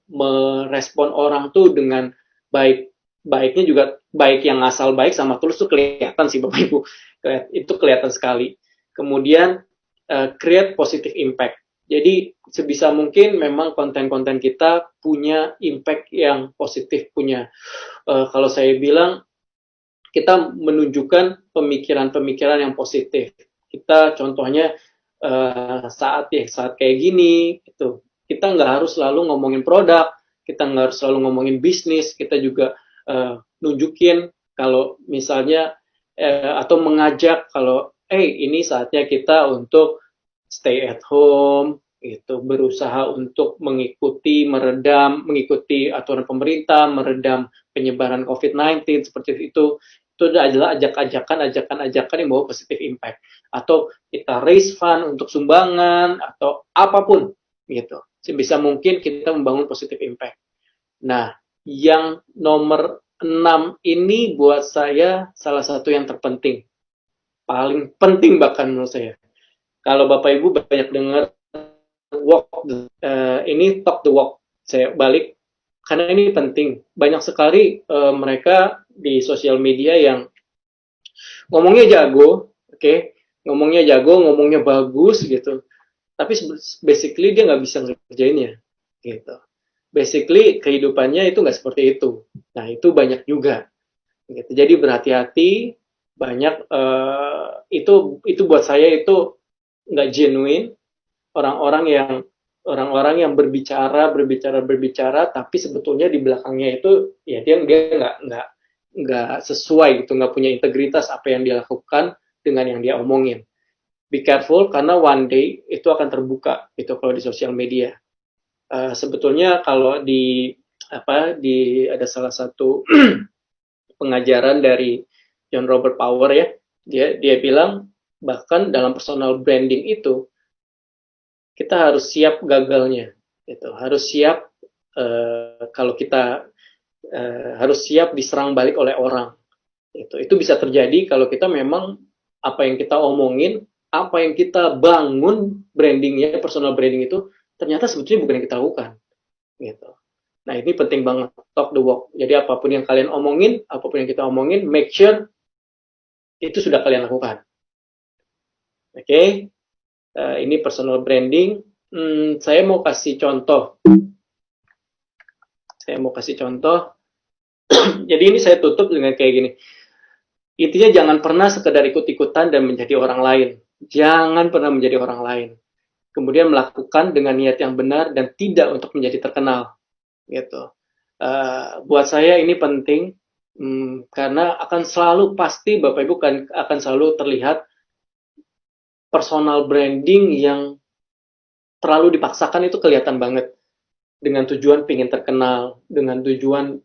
merespon orang tuh dengan baik. Baiknya juga baik yang asal baik sama tulus tuh kelihatan sih Bapak Ibu, itu kelihatan sekali. Kemudian create positive impact. Jadi sebisa mungkin memang konten-konten kita punya impact yang positif, punya kalau saya bilang kita menunjukkan pemikiran-pemikiran yang positif. Kita contohnya saat kayak gini, itu kita nggak harus selalu ngomongin produk, kita nggak harus selalu ngomongin bisnis, kita juga nunjukin kalau misalnya atau mengajak kalau ini saatnya kita untuk stay at home, itu berusaha untuk mengikuti aturan pemerintah, meredam penyebaran COVID-19 seperti itu adalah ajakan-ajakan yang bawa positive impact. Atau kita raise fund untuk sumbangan atau apapun gitu. Sebisa mungkin kita membangun positive impact. Nah, yang nomor 6 ini buat saya salah satu yang terpenting. Paling penting bahkan menurut saya. Kalau Bapak Ibu banyak dengar ini talk the walk. Saya balik karena ini penting. Banyak sekali mereka di sosial media yang ngomongnya jago, oke, ngomongnya bagus gitu. Tapi basically dia nggak bisa ngerjainnya, gitu. Basically kehidupannya itu nggak seperti itu. Nah itu banyak juga. Gitu. Jadi berhati-hati. Banyak itu buat saya itu nggak genuine. Orang-orang yang berbicara, tapi sebetulnya di belakangnya itu ya dia nggak sesuai gitu, nggak punya integritas apa yang dia lakukan dengan yang dia omongin. Be careful karena one day itu akan terbuka itu kalau di sosial media. Sebetulnya kalau ada salah satu pengajaran dari John Robert Power ya, dia bilang bahkan dalam personal branding itu kita harus siap gagalnya, gitu. Harus siap kalau kita harus siap diserang balik oleh orang. Itu bisa terjadi kalau kita memang apa yang kita omongin, apa yang kita bangun brandingnya, personal branding itu ternyata sebetulnya bukan yang kita lakukan. Gitu. Nah ini penting banget, talk the walk. Jadi apapun yang kalian omongin, apapun yang kita omongin, make sure itu sudah kalian lakukan. Oke, okay? Ini personal branding. Saya mau kasih contoh. Jadi ini saya tutup dengan kayak gini. Intinya jangan pernah sekedar ikut-ikutan dan menjadi orang lain. Jangan pernah menjadi orang lain. Kemudian melakukan dengan niat yang benar dan tidak untuk menjadi terkenal. Gitu. Buat saya ini penting karena akan selalu pasti Bapak Ibu akan selalu terlihat personal branding yang terlalu dipaksakan itu kelihatan banget dengan tujuan pingin terkenal, dengan tujuan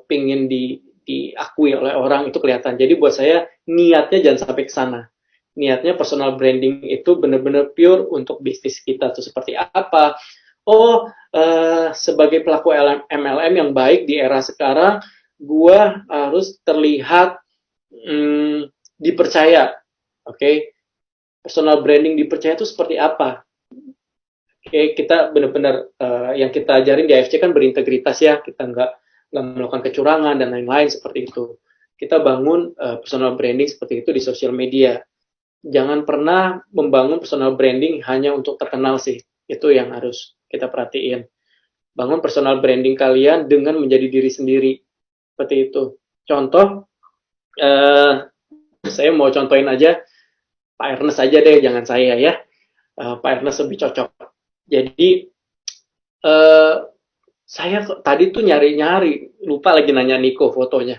pingin diakui oleh orang itu kelihatan. Jadi buat saya niatnya jangan sampai ke sana. Niatnya personal branding itu benar-benar pure untuk bisnis kita tuh seperti apa. Sebagai pelaku MLM yang baik di era sekarang, gue harus terlihat dipercaya. Oke, personal branding dipercaya itu seperti apa? Oke, kita benar-benar yang kita ajarin di AFC kan berintegritas ya, kita nggak melakukan kecurangan dan lain-lain seperti itu. Kita bangun personal branding seperti itu di sosial media. Jangan pernah membangun personal branding hanya untuk terkenal sih. Itu yang harus kita perhatiin. Bangun personal branding kalian dengan menjadi diri sendiri. Seperti itu. Contoh, saya mau contohin aja Pak Ernest aja deh, jangan saya ya. Pak Ernest lebih cocok. Jadi, saya tadi tuh nyari-nyari, lupa lagi nanya Niko fotonya.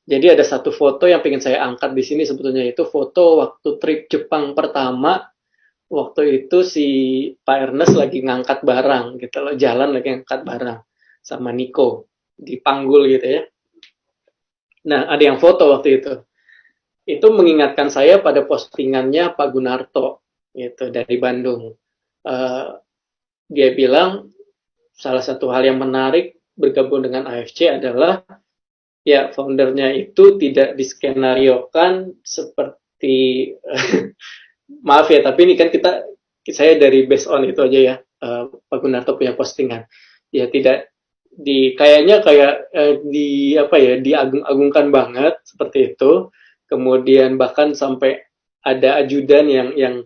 Jadi ada satu foto yang pengen saya angkat di sini sebetulnya, itu foto waktu trip Jepang pertama. Waktu itu si Pak Ernest lagi ngangkat barang gitu loh, jalan lagi ngangkat barang sama Niko di Panggul gitu ya. Nah, ada yang foto waktu itu. Itu mengingatkan saya pada postingannya Pak Gunarto gitu dari Bandung. Eh, dia bilang salah satu hal yang menarik bergabung dengan AFC adalah ya foundernya itu tidak diskenariokan seperti maaf ya, tapi ini kan saya dari based on itu aja ya. Pak Gunarto punya postingan. Ya tidak kayaknya kayak di apa ya, diagung-agungkan banget seperti itu. Kemudian bahkan sampai ada ajudan yang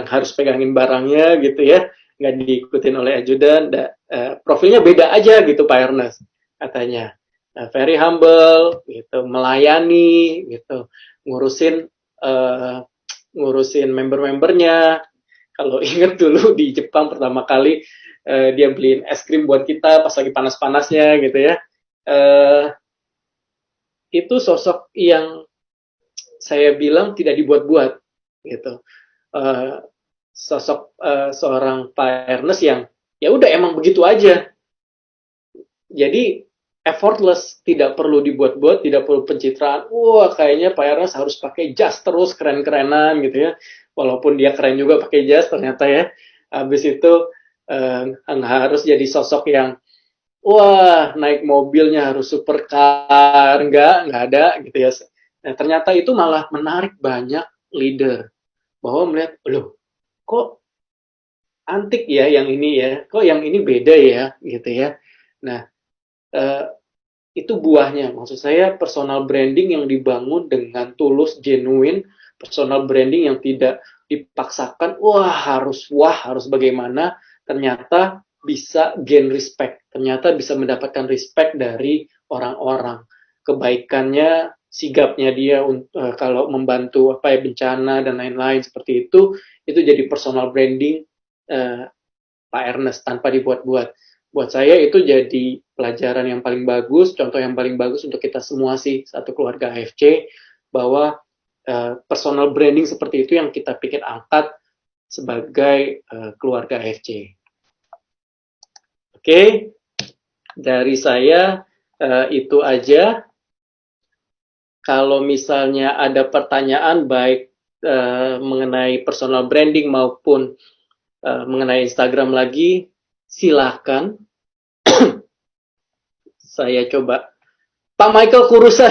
harus pegangin barangnya gitu ya, nggak diikutin oleh ajudan. Profilnya beda aja gitu Pak Ernest katanya. Very humble gitu, melayani gitu, ngurusin uh, ngurusin member-membernya. Kalau inget dulu di Jepang pertama kali dia beliin es krim buat kita pas lagi panas-panasnya gitu ya. Uh, itu sosok yang saya bilang tidak dibuat-buat gitu. Uh, Sosok seorang Pak Ernest yang ya udah emang begitu aja. Jadi effortless, tidak perlu dibuat-buat, tidak perlu pencitraan. Wah, kayaknya Pak Ernest harus pakai jas terus keren-kerenan gitu ya. Walaupun dia keren juga pakai jas ternyata ya. Habis itu harus jadi sosok yang wah naik mobilnya harus supercar, nggak ada gitu ya. Nah, ternyata itu malah menarik banyak leader bahwa melihat, loh kok antik ya yang ini ya, kok yang ini beda ya gitu ya. Nah, eh, itu buahnya. Maksud saya personal branding yang dibangun dengan tulus, genuine, personal branding yang tidak dipaksakan, wah harus bagaimana, ternyata bisa gain respect, ternyata bisa mendapatkan respect dari orang-orang. Kebaikannya, sigapnya dia kalau membantu apa ya bencana dan lain-lain seperti itu jadi personal branding uh, Pak Ernest tanpa dibuat-buat. Buat saya itu jadi pelajaran yang paling bagus, contoh yang paling bagus untuk kita semua sih, satu keluarga AFC, bahwa personal branding seperti itu yang kita pikir angkat sebagai keluarga AFC. Oke, dari saya itu aja. Kalau misalnya ada pertanyaan baik mengenai personal branding maupun mengenai Instagram lagi, silahkan. Saya coba. Pak Michael kurusan.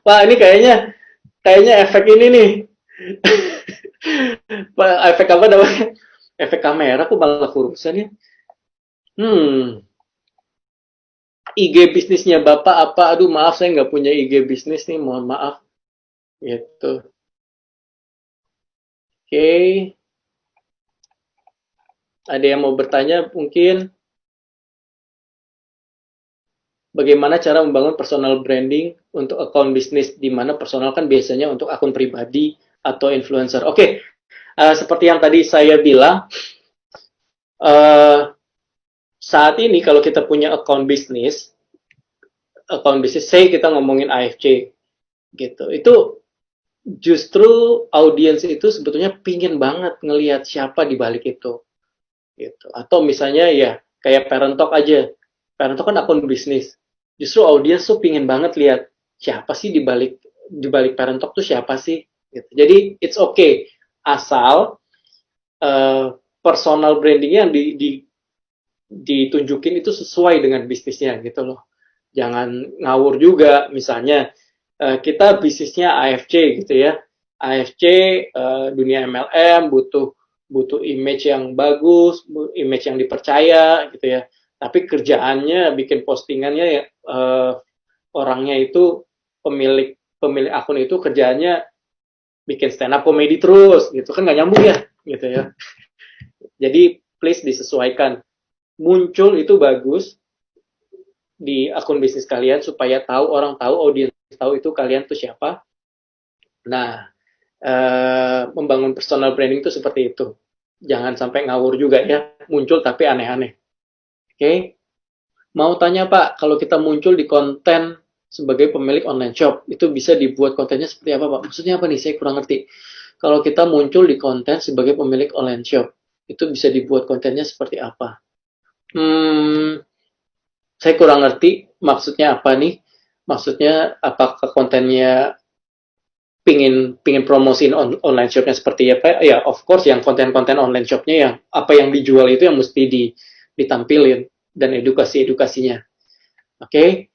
Wah, ini kayaknya efek ini nih. Efek apa namanya? Efek kamera kok malah kurusan ya? IG bisnisnya Bapak apa? Aduh, maaf saya nggak punya IG bisnis nih, mohon maaf. Gitu. Oke. Ada yang mau bertanya mungkin? Bagaimana cara membangun personal branding untuk akun bisnis, di mana personal kan biasanya untuk akun pribadi atau influencer. Oke, seperti yang tadi saya bilang, uh, saat ini kalau kita punya akun bisnis, saya kita ngomongin AFC, gitu. Itu justru audiens itu sebetulnya pingin banget ngelihat siapa di balik itu, gitu. Atau misalnya ya kayak Parent Talk aja, Parent Talk kan akun bisnis. Justru audiens tuh pingin banget lihat siapa sih di balik Parent Talk tuh siapa sih. Gitu. Jadi it's okay asal personal brandingnya yang ditunjukin itu sesuai dengan bisnisnya gitu loh. Jangan ngawur juga, misalnya kita bisnisnya AFC gitu ya. AFC dunia MLM butuh image yang bagus, image yang dipercaya gitu ya. Tapi kerjaannya bikin postingannya ya orangnya itu pemilik pemilik akun itu kerjaannya bikin stand up comedy terus gitu kan nggak nyambung ya gitu ya. Jadi please disesuaikan. Muncul itu bagus di akun bisnis kalian supaya orang tahu, audiens tahu itu kalian tuh siapa. Nah, membangun personal branding itu seperti itu. Jangan sampai ngawur juga ya, muncul tapi aneh-aneh. Oke? Mau tanya Pak, kalau kita muncul di konten sebagai pemilik online shop. Itu bisa dibuat kontennya seperti apa, Pak? Maksudnya apa nih? Saya kurang ngerti. Kalau kita muncul di konten sebagai pemilik online shop, itu bisa dibuat kontennya seperti apa? Saya kurang ngerti maksudnya apa nih. Maksudnya apakah kontennya pingin promosiin online shopnya seperti apa? Ya, of course yang konten-konten online shopnya yang apa yang dijual itu yang mesti ditampilin dan edukasinya. Oke,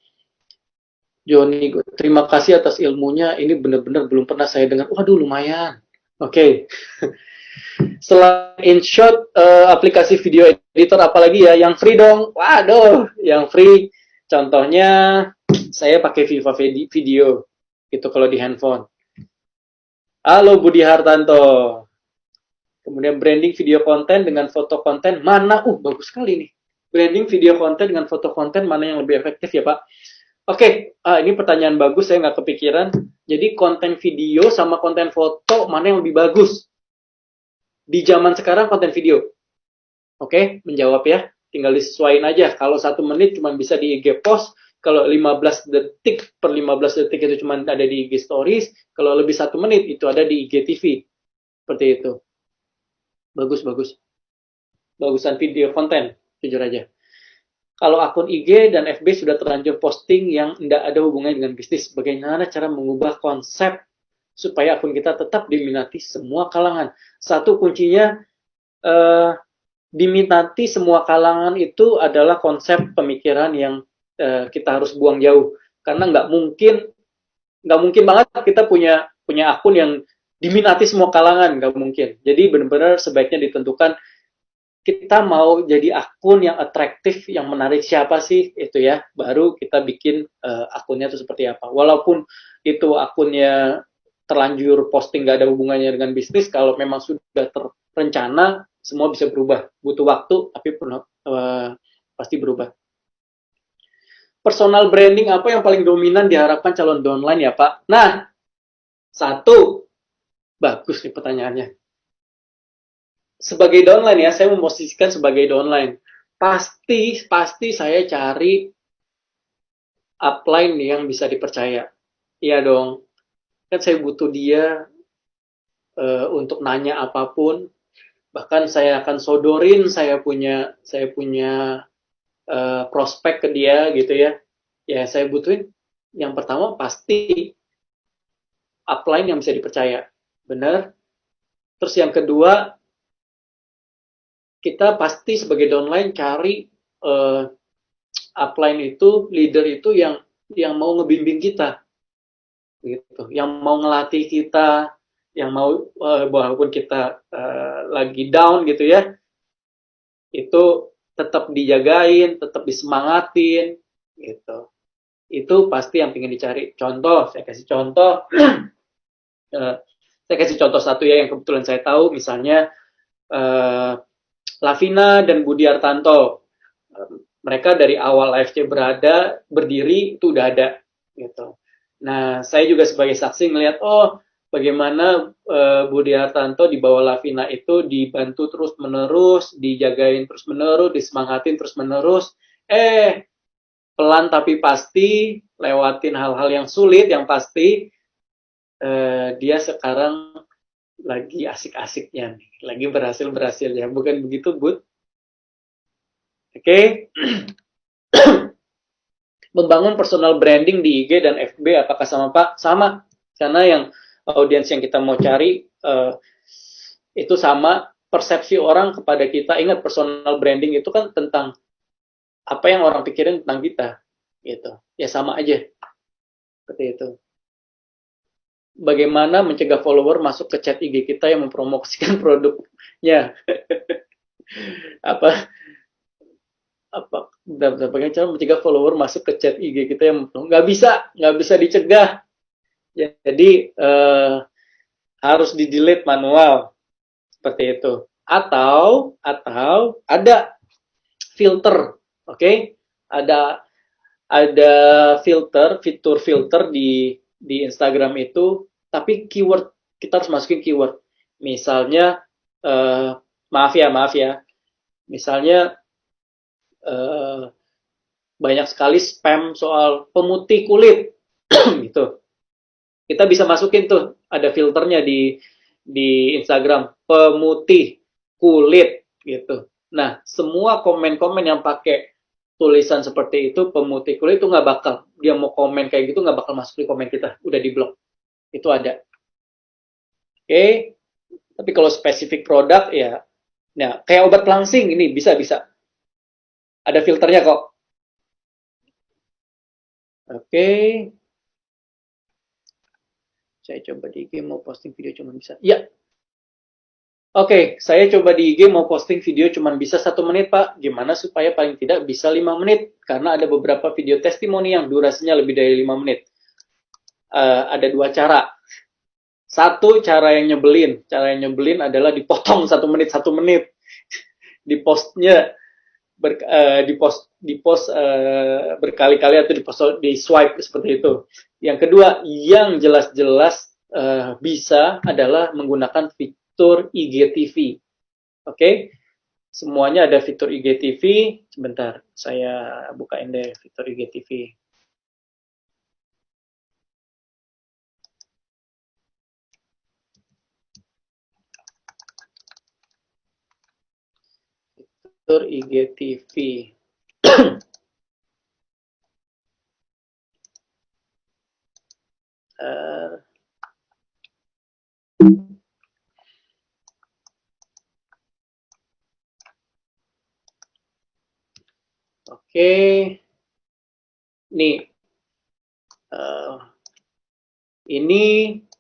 Joni, terima kasih atas ilmunya. Ini benar-benar belum pernah saya dengar. Waduh, lumayan. Oke. Selain InShot, aplikasi video editor apalagi ya? Yang free dong. Waduh, yang free. Contohnya, saya pakai Viva Video. Itu kalau di handphone. Halo Budi Hartanto. Kemudian branding video konten dengan foto konten. Mana? Bagus sekali nih. Branding video konten dengan foto konten mana yang lebih efektif ya Pak? Oke, ini pertanyaan bagus, saya nggak kepikiran. Jadi konten video sama konten foto, mana yang lebih bagus? Di zaman sekarang konten video. Oke, menjawab ya. Tinggal disesuaikan aja. Kalau 1 menit cuma bisa di IG post, kalau 15 detik per 15 detik itu cuma ada di IG stories, kalau lebih 1 menit itu ada di IG TV. Seperti itu. Bagus. Bagusan video konten, jujur aja. Kalau akun IG dan FB sudah terlanjur posting yang tidak ada hubungannya dengan bisnis, bagaimana cara mengubah konsep supaya akun kita tetap diminati semua kalangan? Satu kuncinya, diminati semua kalangan itu adalah konsep pemikiran yang kita harus buang jauh. Karena nggak mungkin banget kita punya akun yang diminati semua kalangan, nggak mungkin. Jadi benar-benar sebaiknya ditentukan kita mau jadi akun yang atraktif, yang menarik siapa sih itu ya, baru kita bikin akunnya itu seperti apa. Walaupun itu akunnya terlanjur posting nggak ada hubungannya dengan bisnis, kalau memang sudah terencana, semua bisa berubah. Butuh waktu, tapi pasti berubah. Personal branding apa yang paling dominan diharapkan calon downline ya Pak? Nah, satu, bagus nih pertanyaannya. Sebagai downline ya, saya memposisikan sebagai downline. Pasti saya cari upline yang bisa dipercaya. Iya dong. Kan saya butuh dia untuk nanya apapun. Bahkan saya akan sodorin saya punya prospek ke dia gitu ya. Ya saya butuhin yang pertama pasti upline yang bisa dipercaya. Benar? Terus yang kedua, kita pasti sebagai downline cari upline itu, leader itu yang mau ngebimbing kita, gitu, yang mau ngelatih kita, yang mau walaupun kita lagi down gitu ya, itu tetap dijagain, tetap disemangatin, gitu. Itu pasti yang ingin dicari. Contoh, saya kasih contoh, saya kasih contoh satu ya yang kebetulan saya tahu, misalnya Lavina dan Budi Hartanto, mereka dari awal AFC berdiri itu udah ada gitu. Nah, saya juga sebagai saksi ngelihat bagaimana Budi Hartanto di bawah Lavina itu dibantu terus-menerus, dijagain terus-menerus, disemangatin terus-menerus. Pelan tapi pasti, lewatin hal-hal yang sulit yang pasti, dia sekarang lagi asik-asiknya nih, lagi berhasil-berhasilnya, bukan begitu, Bud? Oke. Membangun personal branding di IG dan FB apakah sama Pak? Sama, karena yang audiens yang kita mau cari itu sama, persepsi orang kepada kita. Ingat, personal branding itu kan tentang apa yang orang pikirin tentang kita, gitu. Ya sama aja, seperti itu. Bagaimana mencegah follower masuk ke chat IG kita yang mempromosikan produknya? Bagaimana cara mencegah follower masuk ke chat IG kita yang nggak bisa dicegah. Jadi harus di-delete manual seperti itu. Atau ada filter, oke? Ada fitur filter di Instagram itu, tapi keyword kita harus masukin keyword. Misalnya maaf ya. Misalnya banyak sekali spam soal pemutih kulit gitu. Kita bisa masukin tuh, ada filternya di Instagram, pemutih kulit gitu. Nah, semua komen-komen yang pakai tulisan seperti itu, pemutih kulit itu nggak bakal, dia mau komen kayak gitu nggak bakal masuk di komen kita, udah di blok. Itu ada. Oke, tapi kalau spesifik produk ya, nah kayak obat pelangsing ini bisa-bisa. Ada filternya kok. Oke, saya coba di IG mau posting video cuma bisa. Ya, oke, saya coba di IG mau posting video cuma bisa 1 menit, Pak. Gimana supaya paling tidak bisa 5 menit? Karena ada beberapa video testimoni yang durasinya lebih dari 5 menit. Ada 2 cara. Satu, cara yang nyebelin. Cara yang nyebelin adalah dipotong 1 menit, 1 menit. Di postnya, di post berkali-kali atau di swipe seperti itu. Yang kedua, yang jelas-jelas bisa adalah menggunakan fitur IGTV. Oke, semuanya ada fitur IGTV. Sebentar, saya bukain deh fitur IGTV. Fitur IGTV. Oke, nih ini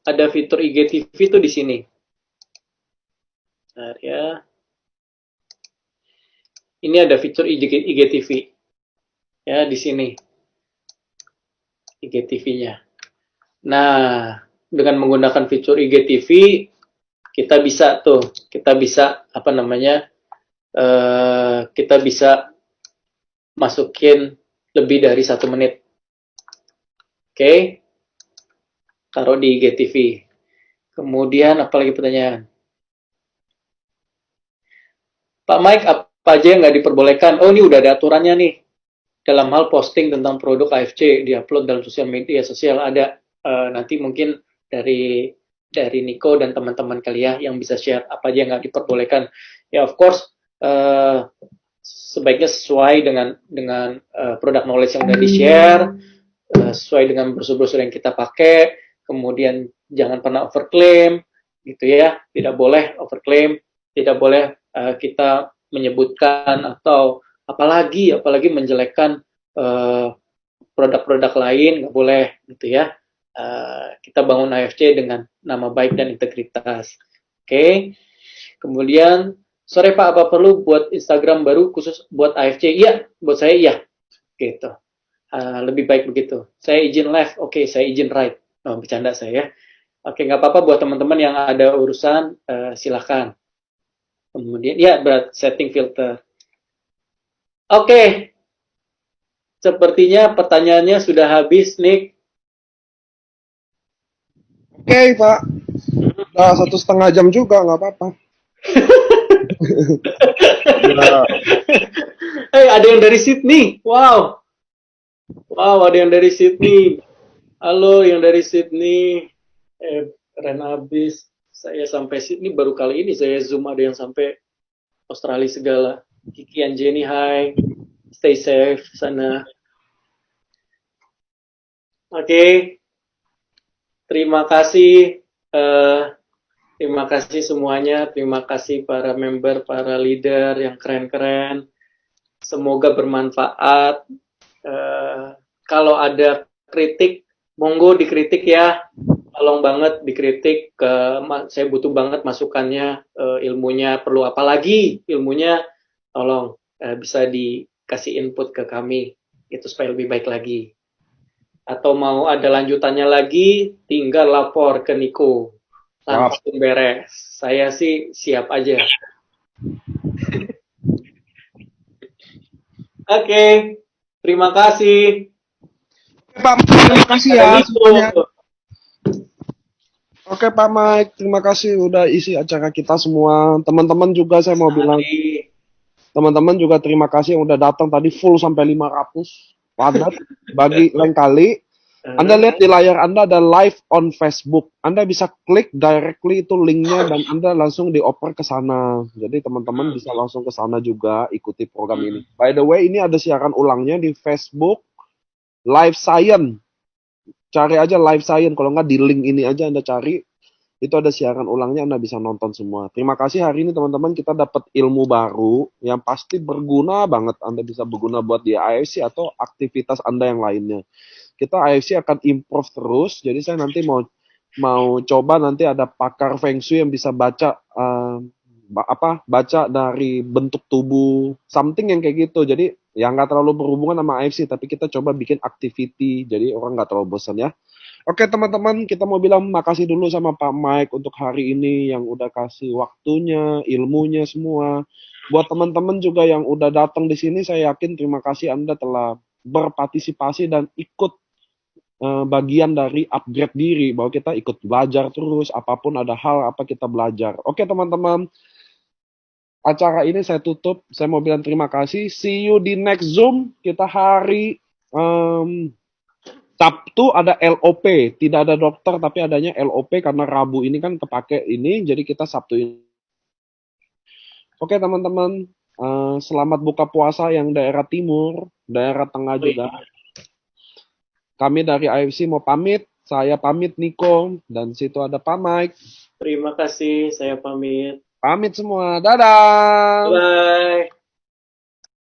ada fitur IGTV tuh di sini. Bentar ya. Ini ada fitur IGTV ya di sini IGTV-nya. Nah, dengan menggunakan fitur IGTV kita bisa apa namanya? Kita bisa masukin lebih dari 1 menit. Oke, taruh di IGTV. Kemudian apalagi pertanyaan? Pak Mike, apa aja yang nggak diperbolehkan? Oh, ini udah ada aturannya nih. Dalam hal posting tentang produk AFC, diupload dalam sosial media sosial ada. Nanti mungkin dari Nico dan teman-teman kalian yang bisa share apa aja yang nggak diperbolehkan. Ya, of course, sebaiknya sesuai dengan produk knowledge yang udah di-share, sesuai dengan brosur-brosur yang kita pakai, kemudian jangan pernah overclaim, gitu ya. Tidak boleh overclaim, tidak boleh kita menyebutkan atau apalagi menjelekkan produk-produk lain, nggak boleh gitu ya. Kita bangun AFC dengan nama baik dan integritas. Oke. Kemudian sore Pak, apa perlu buat Instagram baru khusus buat AFC? Iya, buat saya iya. Gitu. Lebih baik begitu. Saya izin left, oke, saya izin right. Oh, bercanda saya. Oke, nggak apa-apa buat teman-teman yang ada urusan, silakan. Kemudian, ya, berat setting filter. Oke, sepertinya pertanyaannya sudah habis, Nick. Oke, Pak. Udah 1,5 jam juga, nggak apa-apa. Ya, Hey, ada yang dari Sydney. Wow. Wow, ada yang dari Sydney. Halo, yang dari Sydney. Keren abis. Saya sampai Sydney baru kali ini saya Zoom ada yang sampai Australia segala. Kiki and Jenny, hai. Stay safe sana. Oke. Terima kasih. Terima kasih semuanya. Terima kasih para member, para leader yang keren-keren. Semoga bermanfaat. Kalau ada kritik, monggo dikritik ya. Tolong banget dikritik. Saya butuh banget masukannya, ilmunya perlu apa lagi ilmunya. Tolong bisa dikasih input ke kami itu supaya lebih baik lagi. Atau mau ada lanjutannya lagi, tinggal lapor ke Niko. Langsung beres. Saya sih siap aja. Oke, terima kasih. Pak, terima kasih ya semuanya. Oke Pak Mike, terima kasih udah isi acara kita semua. Teman-teman juga saya mau bilang Teman-teman juga terima kasih yang udah datang tadi full sampai 500 padat. Bagi lain kali, Anda lihat di layar Anda ada live on Facebook. Anda bisa klik directly itu linknya dan Anda langsung dioper ke sana. Jadi teman-teman bisa langsung ke sana juga ikuti program ini. By the way, ini ada siaran ulangnya di Facebook Live Science. Cari aja Live Science. Kalau nggak di link ini aja Anda cari. Itu ada siaran ulangnya, Anda bisa nonton semua. Terima kasih hari ini teman-teman, kita dapat ilmu baru yang pasti berguna banget. Anda bisa berguna buat di AFC atau aktivitas Anda yang lainnya. Kita AFC akan improve terus, jadi saya nanti mau mau coba nanti ada pakar Feng Shui yang bisa baca baca dari bentuk tubuh something yang kayak gitu. Jadi yang nggak terlalu berhubungan sama AFC, tapi kita coba bikin activity, jadi orang nggak terlalu bosan ya. Oke teman-teman, kita mau bilang makasih dulu sama Pak Mike untuk hari ini yang udah kasih waktunya, ilmunya semua. Buat teman-teman juga yang udah datang di sini, saya yakin terima kasih Anda telah berpartisipasi dan ikut bagian dari upgrade diri, bahwa kita ikut belajar terus, apapun ada hal apa kita belajar. Oke teman-teman, acara ini saya tutup. Saya mau bilang terima kasih. See you di next Zoom. Kita hari Sabtu ada LOP, tidak ada dokter tapi adanya LOP karena Rabu ini kan kepake ini, jadi kita Sabtu ini. Oke teman-teman, selamat buka puasa yang daerah timur, daerah tengah juga. Kami dari AFC mau pamit, saya pamit Niko, dan situ ada Pak Mike. Terima kasih, saya pamit. Pamit semua, dadah! Bye!